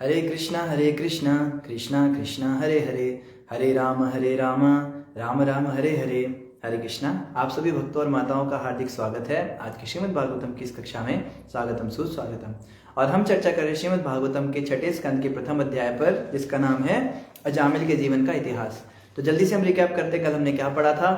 हरे कृष्णा कृष्णा कृष्णा हरे हरे, हरे राम राम राम हरे हरे। हरे कृष्णा। आप सभी भक्तों और माताओं का हार्दिक स्वागत है आज की श्रीमद् भागवतम की इस कक्षा में। स्वागतम सुस्वागतम। और हम चर्चा कर रहे हैं श्रीमद् भागवतम के छठे स्कंद के प्रथम अध्याय पर, जिसका नाम है अजामिल के जीवन का इतिहास। तो जल्दी से हम रिकैप करते, कल हमने क्या पढ़ा था।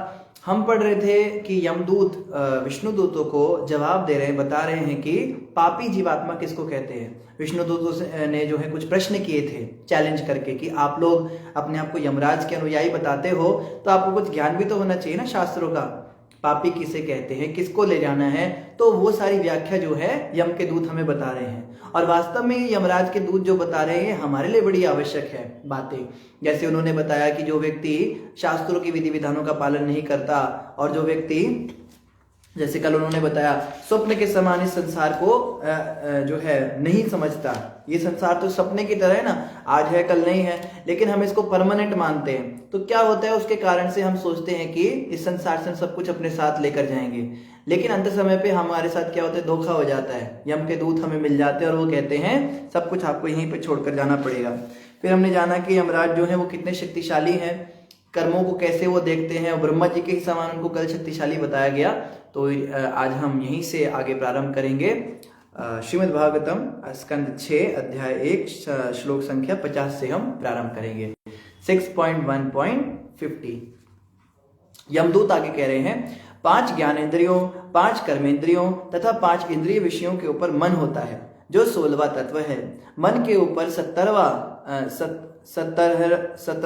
हम पढ़ रहे थे कि यमदूत विष्णु दूतों को जवाब दे रहे हैं, बता रहे हैं कि पापी जीवात्मा किसको कहते हैं। विष्णु दूतों ने जो है कुछ प्रश्न किए थे चैलेंज करके कि आप लोग अपने आप को यमराज के अनुयायी बताते हो तो आपको कुछ ज्ञान भी तो होना चाहिए ना शास्त्रों का। पापी किसे कहते हैं, किसको ले जाना है, तो वो सारी व्याख्या जो है यम के दूत हमें बता रहे हैं। और वास्तव में यमराज के दूत जो बता रहे हैं हमारे लिए बड़ी आवश्यक है बातें। जैसे उन्होंने बताया कि जो व्यक्ति शास्त्रों की विधि विधानों का पालन नहीं करता, और जो व्यक्ति, जैसे कल उन्होंने बताया, स्वप्न के समान इस संसार को जो है नहीं समझता। ये संसार तो सपने की तरह है ना, आज है कल नहीं है, लेकिन हम इसको परमानेंट मानते हैं। तो क्या होता है, उसके कारण से हम सोचते हैं कि इस संसार से हम सब कुछ अपने साथ लेकर जाएंगे, लेकिन अंत समय पे हमारे साथ क्या होता है, धोखा हो जाता है। यम के दूत हमें मिल जाते हैं और वो कहते हैं सब कुछ आपको यहीं पे छोड़कर जाना पड़ेगा। फिर हमने जाना कि यमराज जो है वो कितने शक्तिशाली हैं, कर्मों को कैसे वो देखते हैं, ब्रह्मा जी के ही समान उनको कल शक्तिशाली बताया गया। तो आज हम यहीं से आगे प्रारंभ करेंगे। श्रीमद् भागवतम स्कंद 6 अध्याय 1 श्लोक संख्या 50 से हम प्रारंभ करेंगे। 6.1.50 यमदूत आगे कह रहे हैं, 5 ज्ञानेंद्रियों, 5 कर्मेंद्रियों तथा 5 इंद्रिय विषयों के ऊपर मन होता है, जो 16वां तत्व है। मन के ऊपर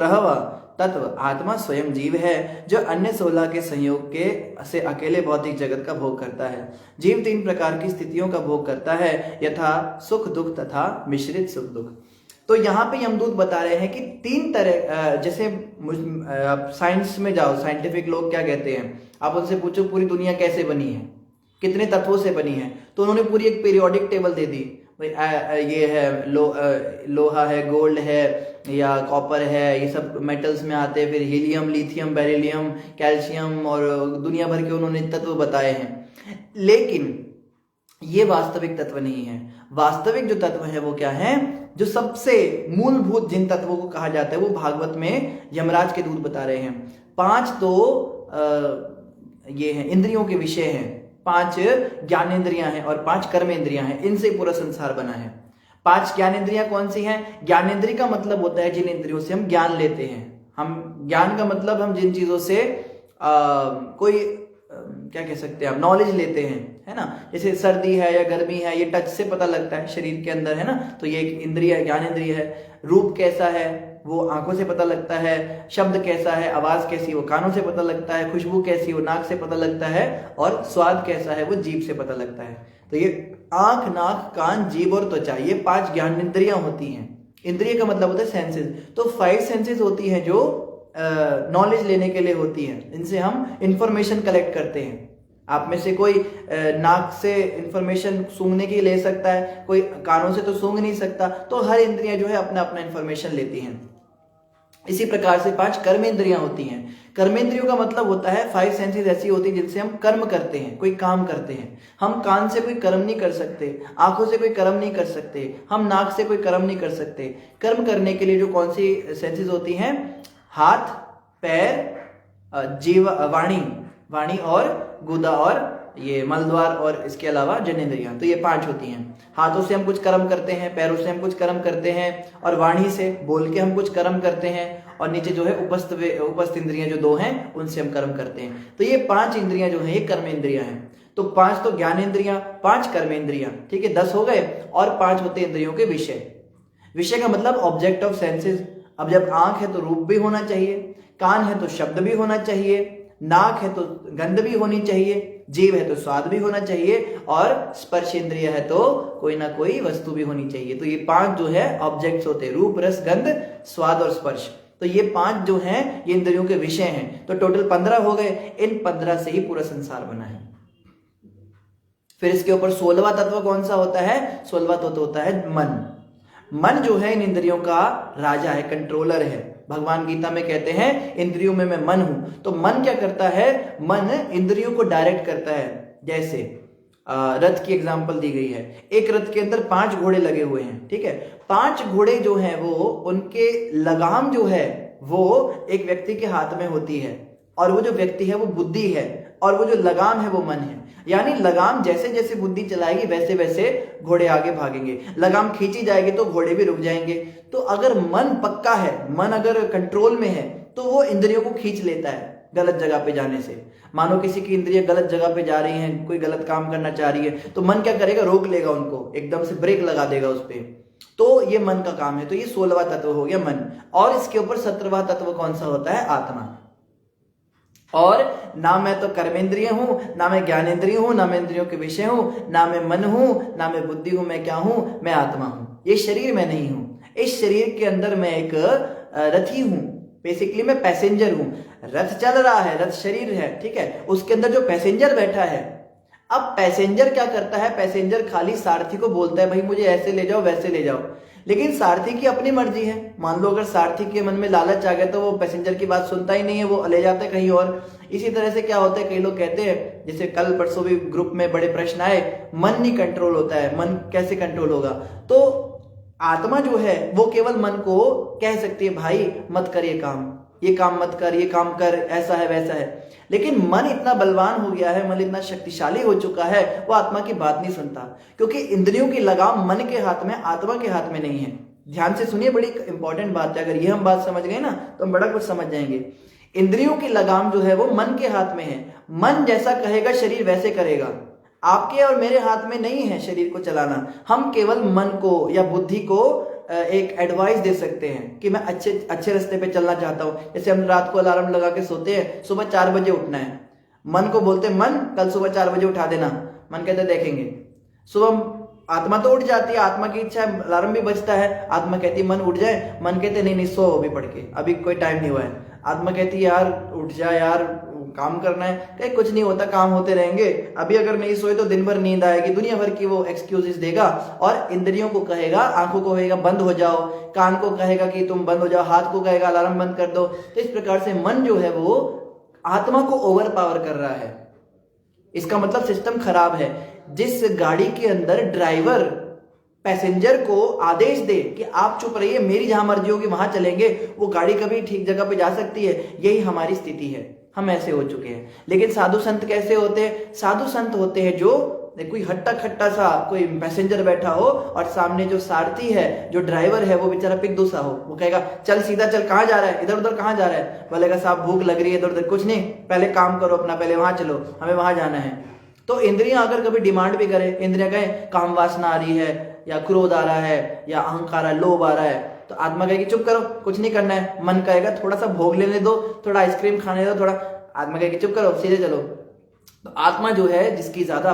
17वां तत्व आत्मा स्वयं जीव है, जो अन्य 16 के संयोग के से अकेले भौतिक जगत का भोग करता है। जीव 3 प्रकार की स्थितियों का भोग करता है, यथा सुख दुख तथा मिश्रित सुख दुख। तो यहाँ पे यमदूत बता रहे हैं कि 3 तरह, जैसे आप साइंस में जाओ, साइंटिफिक लोग क्या कहते हैं, आप उनसे पूछो पूरी दुनिया कैसे बनी है, कितने तत्वों से बनी है, तो उन्होंने पूरी एक पीरियोडिक टेबल दे दी। ये है लोहा है, गोल्ड है या कॉपर है, ये सब मेटल्स में आते हैं। फिर हीलियम, लिथियम, बेरिलियम, कैल्शियम और दुनिया भर के उन्होंने तत्व बताए हैं। लेकिन ये वास्तविक तत्व नहीं है। वास्तविक जो तत्व है वो क्या है, जो सबसे मूलभूत जिन तत्वों को कहा जाता है वो भागवत में यमराज के दूत बता रहे हैं। 5 तो ये है इंद्रियों के विषय हैं, 5 ज्ञानेंद्रियां हैं और 5 कर्मेंद्रियां हैं। इनसे पूरा संसार बना है। 5 ज्ञानेंद्रियां कौन सी हैं? ज्ञानेंद्रिय का मतलब होता है जिन इंद्रियों से हम ज्ञान लेते हैं। हम ज्ञान का मतलब हम जिन चीजों से कोई क्या कह सकते हैं, आप नॉलेज लेते हैं, है ना। जैसे सर्दी है या गर्मी है, ये टच से पता लगता है, शरीर के अंदर है ना, तो ये एक इंद्रिय है, ज्ञानेंद्रिय है। रूप कैसा है वो आंखों से पता लगता है, शब्द कैसा है, आवाज कैसी वो कानों से पता लगता है, खुशबू कैसी वो नाक से पता लगता है, और स्वाद कैसा है वो जीभ से पता लगता है। तो ये आंख, नाक, कान, जीभ और त्वचा, ये 5 ज्ञानेंद्रियां होती हैं। इंद्रिय का मतलब होता है सेंसेस। तो 5 सेंसेस होती हैं जो नॉलेज लेने के लिए होती हैं। इनसे हम इंफॉर्मेशन कलेक्ट करते हैं। आप में से कोई नाक से इंफॉर्मेशन सूंघने की ले सकता है, कोई कानों से तो सूंघ नहीं सकता। तो हर इंद्रियां जो है अपना अपना इंफॉर्मेशन लेती हैं। इसी प्रकार से 5 कर्मेंद्रियां होती हैं। कर्मेंद्रियों का मतलब होता है 5 सेंसेस ऐसी होती हैं जिनसे हम कर्म करते हैं, कोई काम करते हैं। हम कान से कोई कर्म नहीं कर सकते, आंखों से कोई कर्म नहीं कर सकते, हम नाक से कोई कर्म नहीं कर सकते। कर्म करने के लिए जो कौन सी सेंसेस होती हैं, हाथ, पैर, जीव, वाणी और गुदा और ये मलद्वार, और इसके अलावा जनेंद्रियां। तो ये 5 होती हैं। हाथों से हम कुछ कर्म करते हैं, पैरों से हम कुछ कर्म करते हैं, और वाणी से बोल के हम कुछ कर्म करते हैं, और नीचे जो है उपस्थ इंद्रियां जो 2 हैं उनसे हम कर्म करते हैं। तो ये 5 इंद्रियां जो है ये कर्मेंद्रियां हैं। तो 5 तो ज्ञानेंद्रियां, 5 कर्मेंद्रियां, ठीक है, 10 हो गए। और 5 होते इंद्रियों के विषय। विषय का मतलब ऑब्जेक्ट ऑफ सेंसेस। अब जब आंख है तो रूप भी होना चाहिए, कान है तो शब्द भी होना चाहिए, नाक है तो गंध भी होनी चाहिए, जीभ है तो स्वाद भी होना चाहिए, और स्पर्श इंद्रिय है तो कोई ना कोई वस्तु भी होनी चाहिए। तो ये 5 जो है ऑब्जेक्ट्स होते हैं, रूप, रस, गंध, स्वाद और स्पर्श। तो ये 5 जो हैं ये इंद्रियों के विषय हैं। तो टोटल 15 हो गए। इन 15 से ही पूरा संसार बना है। फिर इसके ऊपर 16वां तत्व कौन सा होता है? 16वां तत्व होता है मन। मन जो है इन इंद्रियों का राजा है, कंट्रोलर है। भगवान गीता में कहते हैं इंद्रियों में मैं मन हूं। तो मन क्या करता है? मन इंद्रियों को डायरेक्ट करता है। जैसे रथ की एग्जाम्पल दी गई है। एक रथ के अंदर 5 घोड़े लगे हुए हैं, ठीक है। 5 घोड़े जो हैं वो, उनके लगाम जो है वो एक व्यक्ति के हाथ में होती है, और वो जो व्यक्ति है वो बुद्धि है, और वो जो लगाम है वो मन है। यानी लगाम जैसे जैसे बुद्धि चलाएगी वैसे वैसे घोड़े आगे भागेंगे, लगाम खींची जाएगी तो घोड़े भी रुक जाएंगे। तो अगर मन पक्का है, मन अगर कंट्रोल में है, तो वो इंद्रियों को खींच लेता है गलत जगह पे जाने से। मानो किसी की इंद्रियां गलत जगह पे जा रही हैं, कोई गलत काम करना चाह रही है, तो मन क्या करेगा, रोक लेगा उनको, एकदम से ब्रेक लगा देगा उस पर। तो ये मन का काम है। तो ये 16वां तत्व हो गया मन। और इसके ऊपर 17वां तत्व कौन सा होता है, आत्मा। और ना मैं तो कर्मेंद्रिय हूं, ना मैं ज्ञानेंद्रिय हूं, ना मैं इंद्रियों के विषय हूं, ना मैं मन हूं, ना मैं बुद्धि हूं। मैं क्या हूं, मैं आत्मा हूं। ये शरीर मैं नहीं हूं। इस शरीर के अंदर मैं एक रथी हूं, बेसिकली मैं पैसेंजर हूं। रथ चल रहा है, रथ शरीर है, ठीक है, उसके अंदर जो पैसेंजर बैठा है। अब पैसेंजर क्या करता है, पैसेंजर खाली सारथी को बोलता है भाई मुझे ऐसे ले जाओ वैसे ले जाओ, लेकिन सारथी की अपनी मर्जी है। मान लो अगर सारथी के मन में लालच आ गया तो वो पैसेंजर की बात सुनता ही नहीं है, वो ले जाता है कहीं और। इसी तरह से क्या होता है, कई लोग कहते हैं, जैसे कल परसों भी ग्रुप में बड़े प्रश्न आए, मन नहीं कंट्रोल होता है, मन कैसे कंट्रोल होगा। तो आत्मा जो है वो केवल मन को कह सकती है भाई मत कर ये काम मत कर, ये काम कर, ऐसा है वैसा है। लेकिन मन इतना बलवान हो गया है, मन इतना शक्तिशाली हो चुका है, वो आत्मा की बात नहीं सुनता, क्योंकि इंद्रियों की लगाम मन के हाथ में, आत्मा के हाथ में नहीं है। ध्यान से सुनिए, बड़ी इंपॉर्टेंट बात है। अगर ये हम बात समझ गए ना तो हम बड़ा कुछ समझ जाएंगे। इंद्रियों की लगाम जो है वो मन के हाथ में है। मन जैसा कहेगा शरीर वैसे करेगा। आपके और मेरे हाथ में नहीं है शरीर को चलाना। हम केवल मन को या बुद्धि को एक एडवाइस दे सकते हैं कि मैं अच्छे रास्ते पे चलना चाहता हूं। जैसे हम रात को अलार्म लगा के सोते हैं, सुबह 4 बजे उठना है, मन को बोलते मन कल सुबह 4 बजे उठा देना, मन कहते देखेंगे। सुबह आत्मा तो उठ जाती है, आत्मा की इच्छा है, अलार्म भी बजता है, आत्मा कहती है मन उठ जाए, मन कहते नहीं सो अभी पढ़ के, अभी कोई टाइम नहीं हुआ है। आत्मा कहती है यार उठ जा यार, काम करना है, कहीं कुछ नहीं होता, काम होते रहेंगे, अभी अगर नहीं सोए तो दिन भर नींद आएगी, दुनिया भर की वो एक्सक्यूजेस देगा। और इंद्रियों को कहेगा, आंखों को कहेगा बंद हो जाओ, कान को कहेगा कि तुम बंद हो जाओ, हाथ को कहेगा अलार्म बंद कर दो। तो इस प्रकार से मन जो है वो आत्मा को ओवर पावर कर रहा है। इसका मतलब सिस्टम खराब है। जिस गाड़ी के अंदर ड्राइवर पैसेंजर को आदेश दे कि आप चुप रहिए, मेरी जहां मर्जी होगी वहां चलेंगे, वो गाड़ी कभी ठीक जगह पे जा सकती है। यही हमारी स्थिति है, हम ऐसे हो चुके हैं। लेकिन साधु संत कैसे होते हैं, साधु संत होते हैं जो कोई हट्टा खट्टा सा कोई पैसेंजर बैठा हो और सामने जो सारथी है, जो ड्राइवर है, वो बेचारा पिद्दू सा हो। वो कहेगा चल सीधा चल, कहां जा रहा है, इधर उधर कहां जा रहा है। बोलेगा साहब भूख लग रही है, इधर उधर कुछ नहीं, पहले काम करो अपना, पहले वहां चलो, हमें वहां जाना है। तो इंद्रियां अगर कभी डिमांड भी करे, इंद्रियां कहे काम वासना आ रही है, या क्रोध आ रहा है, या अहंकार है, लोभ आ रहा है, तो आत्मा कहेगी चुप करो, कुछ नहीं करना है। मन कहेगा थोड़ा सा भोग लेने दो, थोड़ा आइसक्रीम खाने दो, थोड़ा, आत्मा कहेगी चुप करो सीधे चलो। तो आत्मा जो है जिसकी ज्यादा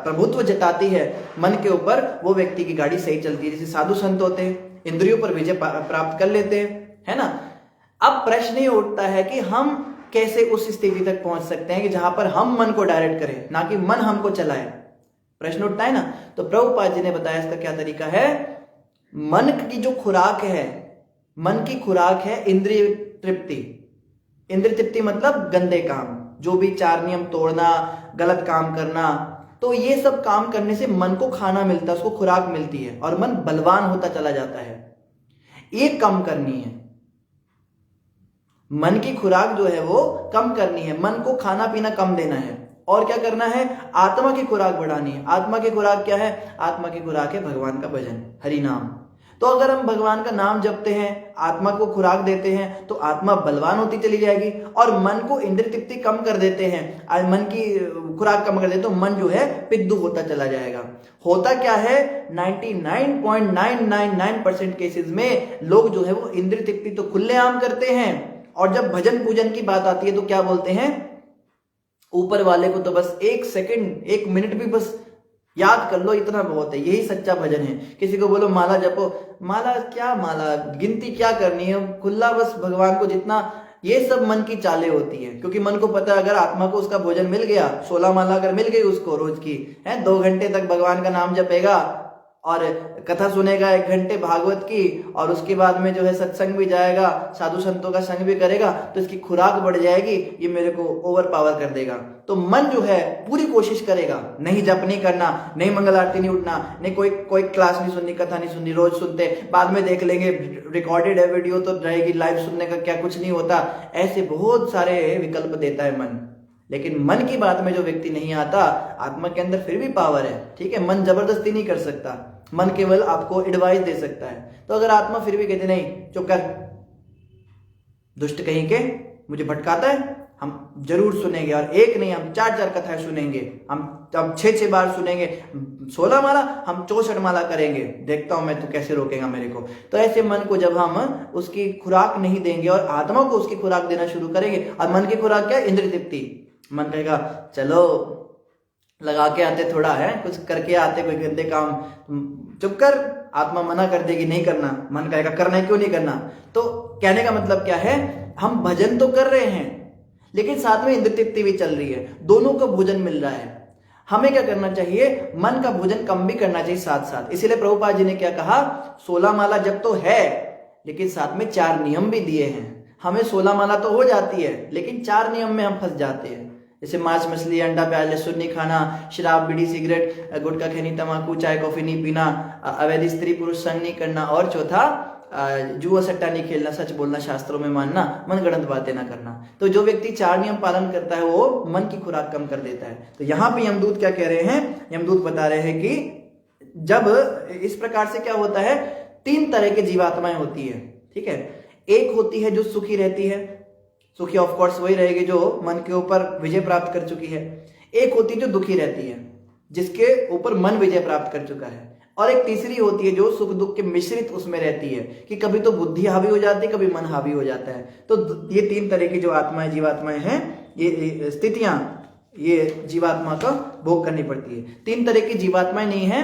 प्रभुत्व जताती है मन के ऊपर, वो व्यक्ति की गाड़ी सही चलती है। जैसे साधु संत होते हैं, इंद्रियों पर विजय प्राप्त कर लेते हैं, है ना। अब प्रश्न ये उठता है कि हम कैसे उस स्थिति तक पहुंच सकते हैं कि जहां पर हम मन को डायरेक्ट करें, ना कि मन हमको चलाए। प्रश्न उठता है ना। तो प्रभुपाद जी ने बताया इसका क्या तरीका है। मन की जो खुराक है, मन की खुराक है इंद्रिय तृप्ति। इंद्रिय तृप्ति मतलब गंदे काम, जो भी 4 नियम तोड़ना, गलत काम करना, तो ये सब काम करने से मन को खाना मिलता है, उसको खुराक मिलती है, और मन बलवान होता चला जाता है। ये कम करनी है, मन की खुराक जो है वो कम करनी है, मन को खाना पीना कम देना है। और क्या करना है, आत्मा की खुराक बढ़ानी है। आत्मा की खुराक क्या है, आत्मा की खुराक है भगवान का भजन, हरि नाम। तो अगर हम भगवान का नाम जपते हैं, आत्मा को खुराक देते हैं, तो आत्मा बलवान होती चली जाएगी। और मन को इंद्रिय तृप्ति कम कर देते हैं, मन की खुराक कम कर देते, तो मन जो है पिद्दू होता चला जाएगा। होता क्या है, 99.999% केसेस में लोग जो है वो इंद्रिय तृप्ति तो खुलेआम करते हैं, और जब भजन पूजन की बात आती है तो क्या बोलते हैं, ऊपर वाले को तो बस 1 सेकंड 1 मिनट भी बस याद कर लो, इतना बहुत है, यही सच्चा भजन है। किसी को बोलो माला जपो, माला क्या, माला गिनती क्या करनी है, खुला बस भगवान को जितना, ये सब मन की चालें होती है। क्योंकि मन को पता है अगर आत्मा को उसका भोजन मिल गया, 16 माला अगर मिल गई उसको रोज की है, 2 घंटे तक भगवान का नाम जपेगा और कथा सुनेगा 1 घंटे भागवत की, और उसके बाद में जो है सत्संग भी जाएगा, साधु संतों का संग भी करेगा, तो इसकी खुराक बढ़ जाएगी, ये मेरे को ओवर पावर कर देगा। तो मन जो है पूरी कोशिश करेगा, नहीं जप नहीं करना, नहीं मंगल आरती नहीं उठना, नहीं कोई क्लास नहीं सुननी, कथा नहीं सुननी, रोज सुनते बाद में देख लेंगे, रिकॉर्डेड है वीडियो तो रहेगी, लाइव सुनने का क्या कुछ नहीं होता। ऐसे बहुत सारे विकल्प देता है मन। लेकिन मन की बात में जो व्यक्ति नहीं आता, आत्मा के अंदर फिर भी पावर है, ठीक है। मन जबरदस्ती नहीं कर सकता, मन केवल आपको एडवाइस दे सकता है। तो अगर आत्मा फिर भी कहते नहीं चुप कर, दुष्ट कहीं के, मुझे भटकाता है, हम जरूर सुनेंगे, और एक नहीं हम 4-4 कथाएं सुनेंगे, हम 6-6 बार सुनेंगे, 16 माला, हम 64 माला करेंगे, देखता हूं मैं तो कैसे रोकेगा मेरे को। तो ऐसे मन को जब हम उसकी खुराक नहीं देंगे और आत्मा को उसकी खुराक देना शुरू करेंगे, और मन की खुराक क्या है? इंद्रिय तृप्ति। मन कहेगा चलो लगा के आते, थोड़ा है कुछ करके आते, कोई गंदे काम, चुप कर, आत्मा मना कर देगी नहीं करना, मन कहेगा करना है, क्यों नहीं करना। तो कहने का मतलब क्या है, हम भजन तो कर रहे हैं लेकिन साथ में इंद्रिय तृप्ति भी चल रही है, दोनों को भोजन मिल रहा है। हमें क्या करना चाहिए, मन का भोजन कम भी करना चाहिए साथ साथ। इसीलिए प्रभुपाद जी ने क्या कहा, 16 माला जब तो है लेकिन साथ में 4 नियम भी दिए हैं। हमें 16 माला तो हो जाती है लेकिन 4 नियम में हम फंस जाते हैं, जैसे मांस मछली अंडा प्याज लहसुन नहीं खाना, शराब बीड़ी सिगरेट गुटखा खैनी तंबाकू चाय कॉफी नहीं पीना, अवैध स्त्री पुरुष संग नहीं करना, और चौथा जुआ सट्टा नहीं खेलना, सच बोलना, शास्त्रों में मानना, मनगढ़ंत बातें ना करना। तो जो व्यक्ति 4 नियम पालन करता है वो मन की खुराक कम कर देता है। तो यहाँ पे यमदूत क्या कह रहे हैं, यमदूत बता रहे हैं कि जब इस प्रकार से क्या होता है, 3 तरह की जीवात्माएं होती है, ठीक है। एक होती है जो सुखी रहती है, सुखी ऑफ कोर्स वही रहेगी जो मन के ऊपर विजय प्राप्त कर चुकी है। एक होती है जो दुखी रहती है, जिसके ऊपर मन विजय प्राप्त कर चुका है। और एक तीसरी होती है जो सुख दुख के मिश्रित उसमें रहती है, कि कभी तो बुद्धि हावी हो जाती है, कभी मन हावी हो जाता है। तो ये 3 तरह की जो आत्माएं जीवात्माएं हैं, ये स्थितियां ये जीवात्मा का भोग करनी पड़ती है। 3 तरह की जीवात्माएं नहीं है,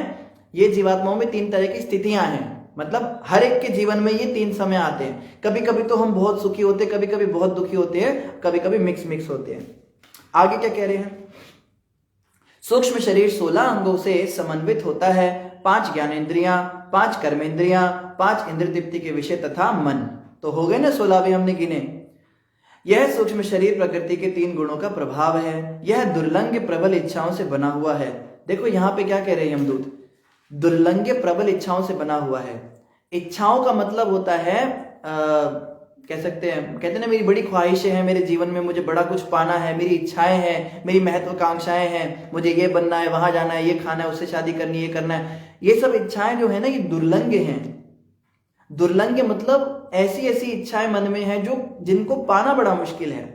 ये जीवात्माओं में 3 तरह की स्थितियां हैं। मतलब हर एक के जीवन में ये 3 समय आते हैं। कभी कभी तो हम बहुत सुखी होते हैं, कभी कभी बहुत दुखी होते हैं, कभी कभी मिक्स होते हैं। आगे क्या कह रहे हैं, सूक्ष्म शरीर 16 अंगों से समन्वित होता है, 5 ज्ञानेंद्रियां, 5 कर्मेंद्रियां, 5 इंद्रिय तृप्ति के विषय तथा मन। तो हो गए ना 16 भी हमने गिने। यह सूक्ष्म शरीर प्रकृति के 3 गुणों का प्रभाव है। यह दुर्लंघ प्रबल इच्छाओं से बना हुआ है। देखो यहाँ पे क्या कह रहे हैं यमदूत, दुर्लंघ प्रबल इच्छाओं से बना हुआ है। इच्छाओं का मतलब होता है कह सकते हैं, कहते हैं ना मेरी बड़ी ख्वाहिशें हैं मेरे जीवन में, मुझे बड़ा कुछ पाना है, मेरी इच्छाएं हैं, मेरी महत्वाकांक्षाएं हैं, मुझे ये बनना है, वहां जाना है, ये खाना है, उससे शादी करनी है, ये करना है। ये सब इच्छाएं जो है ना, ये दुर्लंघ हैं। दुर्लंघ मतलब ऐसी ऐसी इच्छाएं मन में है जो जिनको पाना बड़ा मुश्किल है।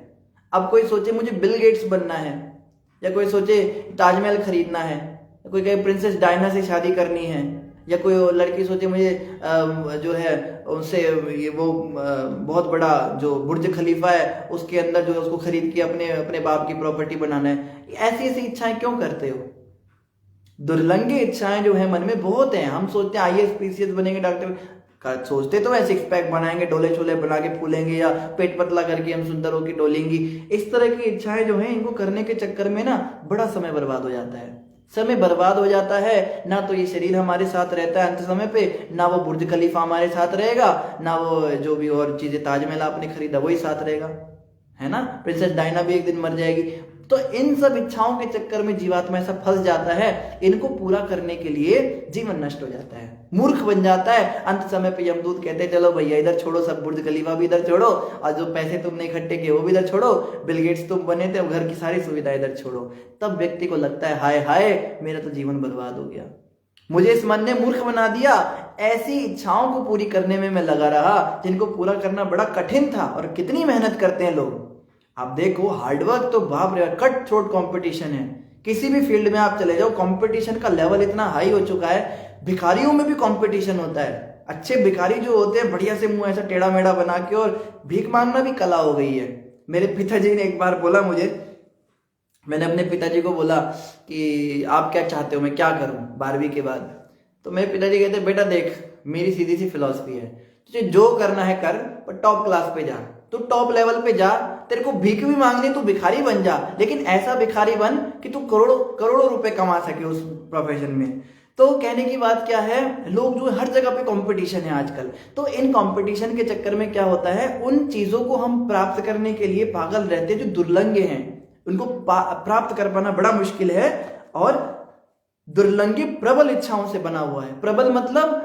अब कोई सोचे मुझे बिल गेट्स बनना है, या कोई सोचे ताजमहल खरीदना है, कोई कहे प्रिंसेस डायना से शादी करनी है, या कोई लड़की सोचे मुझे जो है उनसे ये वो बहुत बड़ा जो बुर्ज खलीफा है उसके अंदर जो है उसको खरीद के अपने बाप की प्रॉपर्टी बनाना है। ऐसी ऐसी इच्छाएं क्यों करते हो? दुर्लंघ इच्छाएं जो है मन में बहुत हैं। हम सोचते हैं आईएएस पीसीएस बनेंगे, डॉक्टर सोचते तो है 6 पैक बनाएंगे, डोले छोले बना के फूलेंगे, या पेट पतला करके हम सुंदर होकर डोलेंगी। इस तरह की इच्छाएं जो है इनको करने के चक्कर में ना बड़ा समय बर्बाद हो जाता है। समय बर्बाद हो जाता है, ना तो ये शरीर हमारे साथ रहता है अंत समय पे, ना वो बुर्ज खलीफा हमारे साथ रहेगा, ना वो जो भी और चीजें ताजमहल आपने खरीदा वही साथ रहेगा, है ना। प्रिंसेस डायना भी एक दिन मर जाएगी। तो इन सब इच्छाओं के चक्कर में जीवात्मा ऐसा फंस जाता है, इनको पूरा करने के लिए जीवन नष्ट हो जाता है, मूर्ख बन जाता है। अंत समय पे यमदूत कहते हैं चलो भैया इधर छोड़ो, सब बुर्ज खलीफा भी इधर छोड़ो, और जो पैसे तुमने इकट्ठे किए वो भी इधर छोड़ो, बिल गेट्स तुम बने थे, घर की सारी सुविधा इधर छोड़ो। तब व्यक्ति को लगता है हाय हाय मेरा तो जीवन बर्बाद हो गया, मुझे इस मन ने मूर्ख बना दिया। ऐसी इच्छाओं को पूरी करने में मैं लगा रहा जिनको पूरा करना बड़ा कठिन था। और कितनी मेहनत करते हैं लोग, आप देखो हार्डवर्क तो बाप रे, कट थ्रोट कंपटीशन है। किसी भी फील्ड में आप चले जाओ, कंपटीशन का लेवल इतना हाई हो चुका है। भिखारियों में भी कंपटीशन होता है। अच्छे भिखारी जो होते हैं बढ़िया से मुंह ऐसा टेढ़ा मेढ़ा बना के, और भीख मांगना भी कला हो गई है। मेरे पिताजी ने एक बार बोला मुझे, मैंने अपने पिताजी को बोला कि आप क्या चाहते हो, मैं क्या करूं 12वीं के बाद। तो मेरे पिताजी कहते बेटा देख मेरी सीधी सी फिलॉसफी है, तुझे जो करना है कर, पर टॉप क्लास पे जा, तू टॉप लेवल पे जा, तेरे को भीख भी मांगनी तू भिखारी बन जा, लेकिन ऐसा भिखारी बन कि तू करोड़ों करोड़ों रुपए कमा सके उस प्रोफेशन में। तो कहने की बात क्या है, लोग जो हर जगह पे कंपटीशन है आजकल, तो इन कंपटीशन के चक्कर में क्या होता है, उन चीजों को हम प्राप्त करने के लिए पागल रहते हैं जो दुर्लंघ्य हैं, उनको प्राप्त कर पाना बड़ा मुश्किल है। और दुर्लंघ्य प्रबल इच्छाओं से बना हुआ है। प्रबल मतलब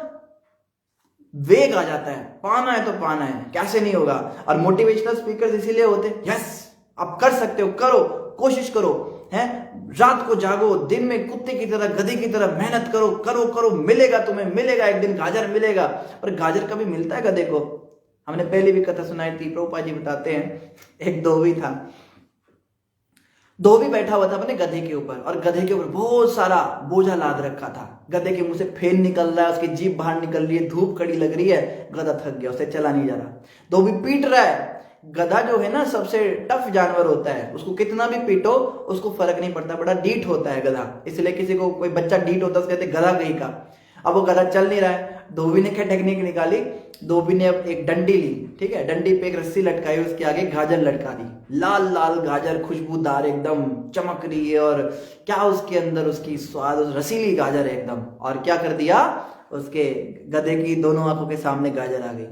वेग आ जाता है, पाना है तो पाना है, कैसे नहीं होगा। और मोटिवेशनल स्पीकर्स इसीलिए होते हैं, यस आप कर सकते हो, करो, कोशिश करो, हैं, रात को जागो, दिन में कुत्ते की तरह गधे की तरह मेहनत करो, करो करो, मिलेगा तुम्हें, मिलेगा एक दिन गाजर मिलेगा। और गाजर कभी मिलता है गधे को? हमने पहले भी कथा सुनाई थी, प्रभुपाद जी बताते हैं, एक धोबी था, धोबी बैठा हुआ था अपने गधे के ऊपर, और गधे के ऊपर बहुत सारा बोझा लाद रखा था। गधे के मुंह से फेन निकल रहा है, उसकी जीभ बाहर निकल रही है, धूप कड़ी लग रही है, गधा थक गया, उसे चला नहीं जा रहा, धोबी पीट रहा है। गधा जो है ना सबसे टफ जानवर होता है, उसको कितना भी पीटो उसको फर्क नहीं पड़ता, बड़ा डीठ होता है गधा, इसलिए किसी को कोई बच्चा डीठ होता है उसको कहते गधा कहीं का। अब वो गधा चल नहीं रहा है, धोबी ने क्या टेक्निक निकाली, धोबी ने अब एक डंडी ली, ठीक है, डंडी पे एक रस्सी लटकाई, उसके आगे गाजर लटका दी, लाल लाल गाजर, खुशबूदार एकदम चमक रही है, और क्या उसके अंदर उसकी स्वाद, रसीली गाजर है एकदम। और क्या कर दिया, उसके गधे की दोनों आंखों के सामने गाजर आ गई।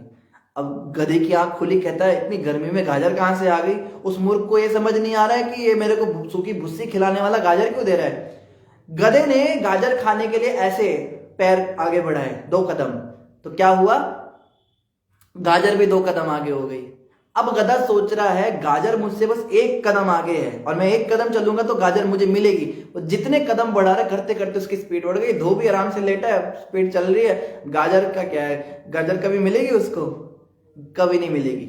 अब गधे की आंख खुली, कहता है इतनी गर्मी में गाजर कहां से आ गई। उस मूर्ख को ये समझ नहीं आ रहा है कि ये मेरे को सूखी भुस्सी खिलाने वाला गाजर क्यों दे रहा है। गधे ने गाजर खाने के लिए ऐसे पैर आगे बढ़ाए 2 कदम, तो क्या हुआ, गाजर भी 2 कदम आगे हो गई। अब गधा सोच रहा है गाजर मुझसे बस 1 कदम आगे है, और मैं 1 कदम चलूंगा तो गाजर मुझे मिलेगी। वो जितने कदम बढ़ा रहे, करते करते उसकी स्पीड बढ़ गई, धोबी आराम से लेटा है, स्पीड चल रही है, गाजर का क्या है, गाजर कभी मिलेगी उसको? कभी नहीं मिलेगी।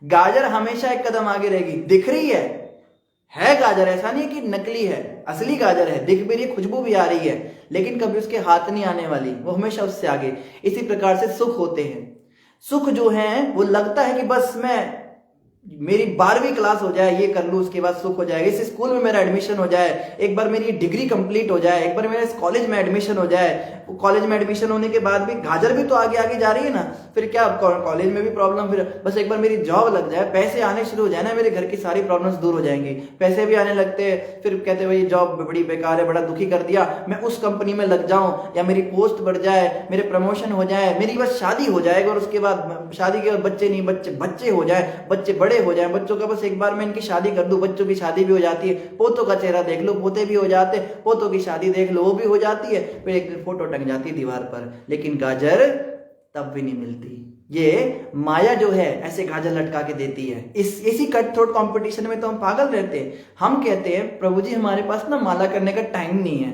गाजर हमेशा 1 कदम आगे रहेगी, दिख रही है गाजर, ऐसा नहीं है कि नकली है, असली गाजर है, दिख भी रही है, खुशबू भी आ रही है, लेकिन कभी उसके हाथ नहीं आने वाली, वो हमेशा उससे आगे। इसी प्रकार से सुख होते हैं, सुख जो है वो लगता है कि बस मेरी 12वीं क्लास हो जाए, ये कर लूं, उसके बाद सुख हो जाएगा, इस स्कूल में मेरा एडमिशन हो जाए, एक बार मेरी डिग्री कंप्लीट हो जाए, एक बार मेरे इस कॉलेज में एडमिशन हो जाए। कॉलेज में एडमिशन होने के बाद भी गाजर भी तो आगे आगे जा रही है ना, फिर क्या कॉलेज में भी प्रॉब्लम, फिर बस एक बार मेरी जॉब लग जाए, पैसे आने शुरू हो जाए ना, मेरे घर की सारी प्रॉब्लम्स दूर हो जाएंगी, पैसे भी आने लगते हैं, फिर कहते भाई जॉब बड़ी बेकार है, बड़ा दुखी कर दिया, मैं उस कंपनी में लग जाऊं, या मेरी पोस्ट बढ़ जाए, मेरे प्रमोशन हो जाए, मेरी बस शादी हो जाएगा, और उसके बाद शादी के बाद बच्चे नहीं, बच्चे हो जाए, बच्चे बड़े हो जाए, बच्चों का बस एक बार मैं इनकी शादी कर दूं, बच्चों की शादी भी हो जाती है, पोतों का चेहरा देख लो, पोते भी हो जाते, पोतों की शादी देख लो, वो भी हो जाती है, फिर एक दिन फोटो टंग जाती है दीवार पर, लेकिन गाजर तब भी नहीं मिलती। ये माया जो है ऐसे गाजर लटका के देती है। इसी कट थ्रोट कंपटीशन में तो हम पागल रहते हैं। हम कहते हैं प्रभु जी हमारे पास ना माला करने का टाइम नहीं है।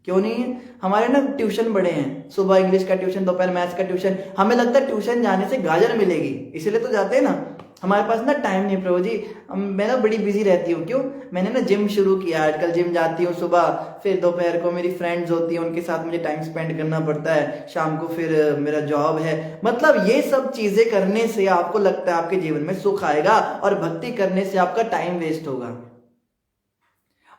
क्यों नहीं है? हमारे ना ट्यूशन बड़े हैं, सुबह इंग्लिश का ट्यूशन, दोपहर मैथ्स का ट्यूशन, हमें लगता है ट्यूशन जाने से गाजर मिलेगी, इसीलिए तो जाते हैं ना। हमारे पास ना टाइम नहीं प्रभु जी, मैं ना बड़ी बिजी रहती हूँ। क्यों? मैंने ना जिम शुरू किया, आजकल जिम जाती हूँ सुबह, फिर दोपहर को मेरी फ्रेंड्स होती हैं, उनके साथ मुझे टाइम स्पेंड करना पड़ता है, शाम को फिर मेरा जॉब है। मतलब ये सब चीजें करने से आपको लगता है आपके जीवन में सुख आएगा, और भक्ति करने से आपका टाइम वेस्ट होगा।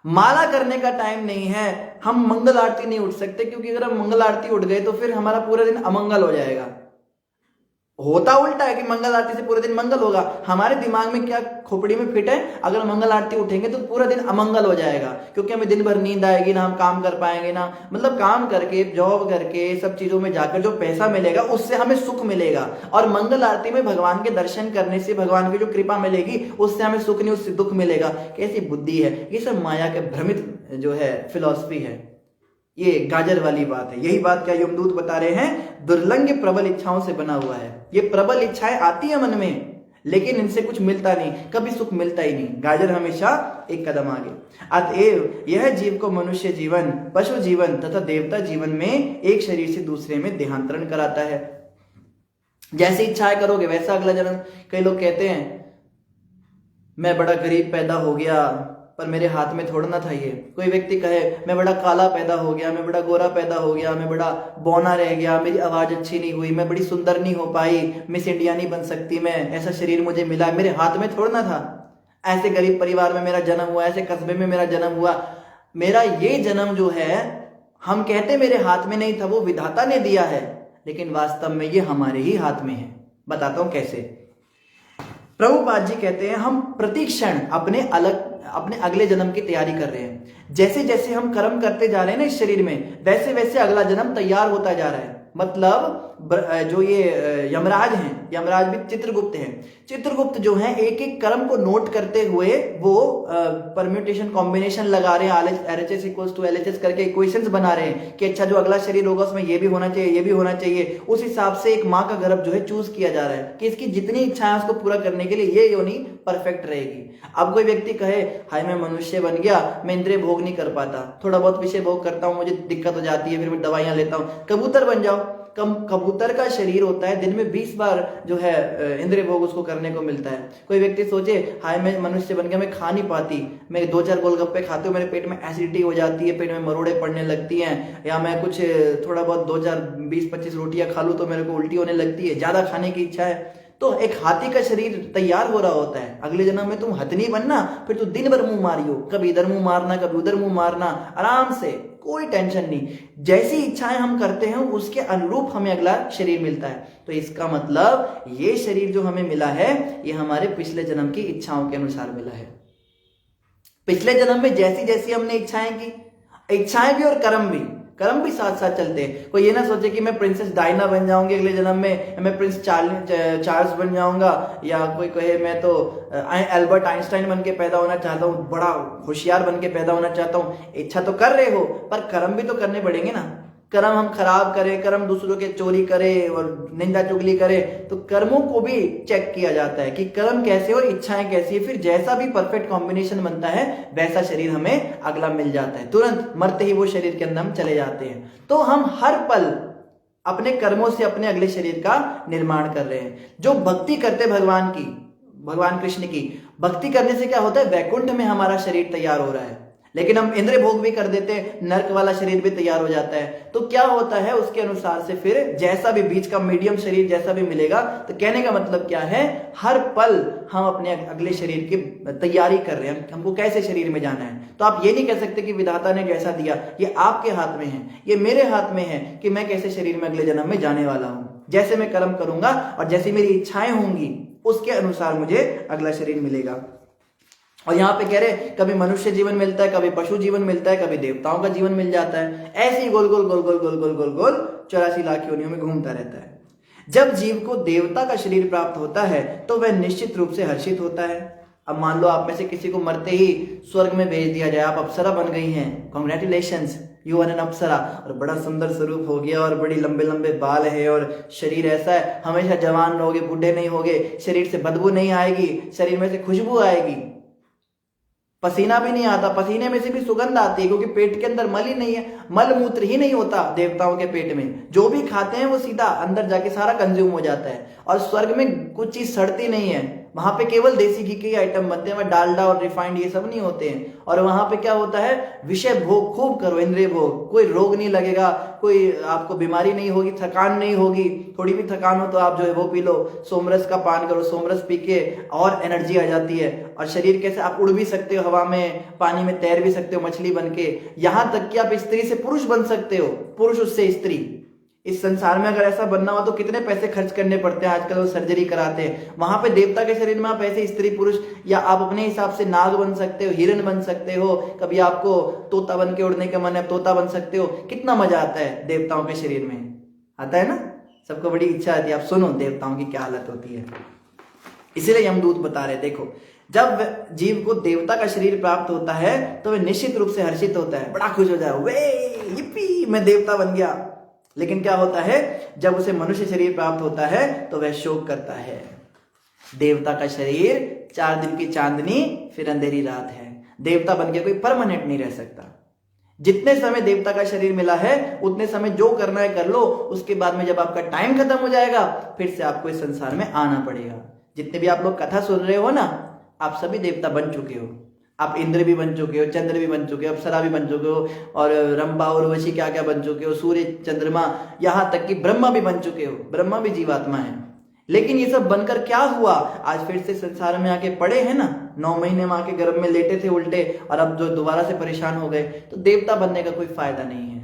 माला करने का टाइम नहीं है। हम मंगल आरती नहीं उठ सकते, क्योंकि अगर हम मंगल आरती उठ गए तो फिर हमारा पूरा दिन अमंगल हो जाएगा। होता उल्टा है कि मंगल आरती से पूरे दिन मंगल होगा। हमारे दिमाग में क्या खोपड़ी में फिट है, अगर मंगल आरती उठेंगे तो पूरा दिन अमंगल हो जाएगा, क्योंकि हमें दिन भर नींद आएगी ना, हम काम कर पाएंगे ना। मतलब काम करके, जॉब करके, सब चीजों में जाकर जो पैसा मिलेगा उससे हमें सुख मिलेगा, और मंगल आरती में भगवान के दर्शन करने से भगवान की जो कृपा मिलेगी उससे हमें सुख नहीं, उससे दुख मिलेगा। कैसी बुद्धि है ये! सब माया के भ्रमित जो है फिलॉसफी है, ये गाजर वाली बात है। यही बात क्या यमदूत बता रहे हैं, दुर्लंघ प्रबल इच्छाओं से बना हुआ है। ये प्रबल इच्छाएं आती है मन में, लेकिन इनसे कुछ मिलता नहीं, कभी सुख मिलता ही नहीं। गाजर हमेशा 1 कदम आगे। अतएव यह जीव को मनुष्य जीवन, पशु जीवन तथा देवता जीवन में एक शरीर से दूसरे में देहांतरण कराता है। जैसी इच्छाएं करोगे वैसा अगला जन्म। कई लोग कहते हैं मैं बड़ा गरीब पैदा हो गया, पर मेरे हाथ में थोड़ा ना था ये। कोई व्यक्ति कहे मैं बड़ा काला पैदा हो गया, मैं बड़ा गोरा पैदा हो गया, मैं बड़ा बौना रह गया, मेरी आवाज अच्छी नहीं हुई, मैं बड़ी सुंदर नहीं हो पाई, मिस इंडिया नहीं बन सकती मैं, ऐसा शरीर मुझे मिला, मेरे हाथ में थोड़ा ना था। ऐसे गरीब परिवार में मेरा जन्म हुआ, ऐसे कस्बे में मेरा जन्म हुआ। मेरा ये जन्म जो है, हम कहते मेरे हाथ में नहीं था, वो विधाता ने दिया है, लेकिन वास्तव में ये हमारे ही हाथ में है। बताता हूं कैसे। प्रभुपाद जी कहते हैं हम प्रतिक्षण अपने अलग अपने अगले जन्म की तैयारी कर रहे हैं। जैसे जैसे हम कर्म करते जा रहे हैं ना इस शरीर में, वैसे वैसे अगला जन्म तैयार होता जा रहा है। मतलब जो ये यमराज हैं, यमराज भी चित्रगुप्त हैं। चित्रगुप्त जो हैं एक एक कर्म को नोट करते हुए वो परम्यूटेशन कॉम्बिनेशन लगा रहे हैं, RHS इक्वल्स टू LHS करके इक्वेशंस बना रहे हैं कि अच्छा जो अगला शरीर होगा उसमें ये भी होना चाहिए, ये भी होना चाहिए। उस हिसाब से एक माँ का गर्भ जो है चूज किया जा रहा है कि इसकी जितनी इच्छाएं उसको पूरा करने के लिए ये योनि परफेक्ट रहेगी। अब कोई व्यक्ति कहे हाय मैं मनुष्य बन गया, मैं इंद्रिय भोग नहीं कर पाता, थोड़ा बहुत विषय भोग करता हूँ, मुझे दिक्कत हो जाती है, फिर मैं दवाइयां लेता हूँ। कबूतर बन जाओ। कबूतर का शरीर होता है, दिन में 20 बार जो है इंद्रिय भोग उसको करने को मिलता है। कोई व्यक्ति सोचे हाय मैं मनुष्य बन गया, मैं खा नहीं पाती, मैं 2-4 गोलगप्पे खाती हूँ, मेरे पेट में एसिडिटी हो जाती है, पेट में मरोड़े पड़ने लगती हैं, या मैं कुछ थोड़ा बहुत 2-4 20-25 रोटियां खा लूँ तो मेरे को उल्टी होने लगती है, ज्यादा खाने की इच्छा है। तो एक हाथी का शरीर तैयार हो रहा होता है, अगले जन्म में तुम हथनी बनना, फिर तू दिन भर मुंह मारियो, कभी इधर मुंह मारना कभी उधर मुंह मारना, आराम से, कोई टेंशन नहीं। जैसी इच्छाएं हम करते हैं उसके अनुरूप हमें अगला शरीर मिलता है। तो इसका मतलब ये शरीर जो हमें मिला है ये हमारे पिछले जन्म की इच्छाओं के अनुसार मिला है। पिछले जन्म में जैसी जैसी हमने इच्छाएं की, इच्छाएं भी और कर्म भी साथ साथ चलते हैं। कोई ये ना सोचे कि मैं प्रिंसेस डायना बन जाऊंगी अगले जन्म में, मैं प्रिंस चार्ल्स बन जाऊंगा, या कोई कहे मैं तो एल्बर्ट आइंस्टाइन बन के पैदा होना चाहता हूँ, बड़ा होशियार बन के पैदा होना चाहता हूँ। इच्छा तो कर रहे हो पर कर्म भी तो करने पड़ेंगे ना। कर्म हम खराब करें, कर्म दूसरों के चोरी करें और निंदा चुगली करें, तो कर्मों को भी चेक किया जाता है कि कर्म कैसे और इच्छाएं कैसी है। फिर जैसा भी परफेक्ट कॉम्बिनेशन बनता है वैसा शरीर हमें अगला मिल जाता है, तुरंत मरते ही वो शरीर के अंदर हम चले जाते हैं। तो हम हर पल अपने कर्मों से अपने अगले शरीर का निर्माण कर रहे हैं। जो भक्ति करते भगवान कृष्ण की भक्ति करने से क्या होता है, वैकुंठ में हमारा शरीर तैयार हो रहा है। लेकिन हम इंद्रिय भोग भी कर देते हैं, नर्क वाला शरीर भी तैयार हो जाता है। तो क्या होता है उसके अनुसार से फिर जैसा भी बीच का मीडियम शरीर जैसा भी मिलेगा, तो कहने का मतलब क्या है, हर पल हम अपने अगले शरीर की तैयारी कर रहे हैं, हमको कैसे शरीर में जाना है। तो आप ये नहीं कह सकते कि विधाता ने जैसा दिया, ये आपके हाथ में है, ये मेरे हाथ में है कि मैं कैसे शरीर में अगले जन्म में जाने वाला हूं। जैसे मैं कर्म करूंगा और जैसी मेरी इच्छाएं होंगी उसके अनुसार मुझे अगला शरीर मिलेगा। और यहाँ पे कह रहे कभी मनुष्य जीवन मिलता है, कभी पशु जीवन मिलता है, कभी देवताओं का जीवन मिल जाता है। ऐसे ही गोल गोल गोल गोल गोल गोल गोल गोल 84 लाख योनियों में घूमता रहता है। जब जीव को देवता का शरीर प्राप्त होता है तो वह निश्चित रूप से हर्षित होता है। अब मान लो आप में से किसी को मरते ही स्वर्ग में भेज दिया जाए, आप अप्सरा बन गई हैं, कॉन्ग्रेचुलेशंस, यू आर एन अप्सरा, और बड़ा सुंदर स्वरूप हो गया और बड़ी लंबे लंबे बाल है और शरीर ऐसा है, हमेशा जवान रहोगे, बूढ़े नहीं होगे, शरीर से बदबू नहीं आएगी, शरीर में से खुशबू आएगी, पसीना भी नहीं आता, पसीने में से भी सुगंध आती है क्योंकि पेट के अंदर मल ही नहीं है, मल मूत्र ही नहीं होता देवताओं के पेट में। जो भी खाते हैं वो सीधा अंदर जाके सारा कंज्यूम हो जाता है। और स्वर्ग में कुछ चीज सड़ती नहीं है, वहां पे केवल देसी घी के आइटम बनते हैं, वहां डालडा और रिफाइंड ये सब नहीं होते हैं। और वहां पे क्या होता है, विषय भोग खूब करो, इंद्रिय भोग, कोई रोग नहीं लगेगा, कोई आपको बीमारी नहीं होगी, थकान नहीं होगी। थोड़ी भी थकान हो तो आप जो है वो पी लो, सोमरस का पान करो, सोमरस पी के और एनर्जी आ जाती है। और शरीर कैसे, आप उड़ भी सकते हो हवा में, पानी में तैर भी सकते हो मछली बन के, यहां तक कि आप स्त्री से पुरुष बन सकते हो, पुरुष उससे स्त्री। इस संसार में अगर ऐसा बनना हो तो कितने पैसे खर्च करने पड़ते हैं, आजकल वो सर्जरी कराते हैं। वहां पे देवता के शरीर में आप ऐसे स्त्री पुरुष, या आप अपने हिसाब से नाग बन सकते हो, हिरण बन सकते हो, कभी आपको तोता बन के उड़ने का मन है तोता बन सकते हो। कितना मजा आता है देवताओं के शरीर में, आता है ना, सबको बड़ी इच्छा आती है। आप सुनो देवताओं की क्या हालत होती है। इसीलिए यमदूत बता रहे, देखो जब जीव को देवता का शरीर प्राप्त होता है तो वह निश्चित रूप से हर्षित होता है, बड़ा खुश हो जाए, वे yippee, मैं देवता बन गया। लेकिन क्या होता है, जब उसे मनुष्य शरीर प्राप्त होता है तो वह शोक करता है। देवता का शरीर 4 दिन की चांदनी फिर अंधेरी रात है। देवता बनके कोई परमानेंट नहीं रह सकता। जितने समय देवता का शरीर मिला है उतने समय जो करना है कर लो, उसके बाद में जब आपका टाइम खत्म हो जाएगा फिर से आपको इस संसार में आना पड़ेगा। जितने भी आप लोग कथा सुन रहे हो ना, आप सभी देवता बन चुके हो। आप इंद्र भी बन चुके हो, चंद्र भी बन चुके हो, अप्सरा भी बन चुके हो, और रंभा उर्वशी क्या क्या बन चुके हो, सूर्य चंद्रमा, यहाँ तक कि ब्रह्मा भी बन चुके हो। ब्रह्मा भी जीवात्मा है। लेकिन ये सब बनकर क्या हुआ, आज फिर से संसार में आके पड़े हैं ना, 9 महीने माँ के गर्भ में लेटे थे उल्टे, और अब जो दोबारा से परेशान हो गए। तो देवता बनने का कोई फायदा नहीं है।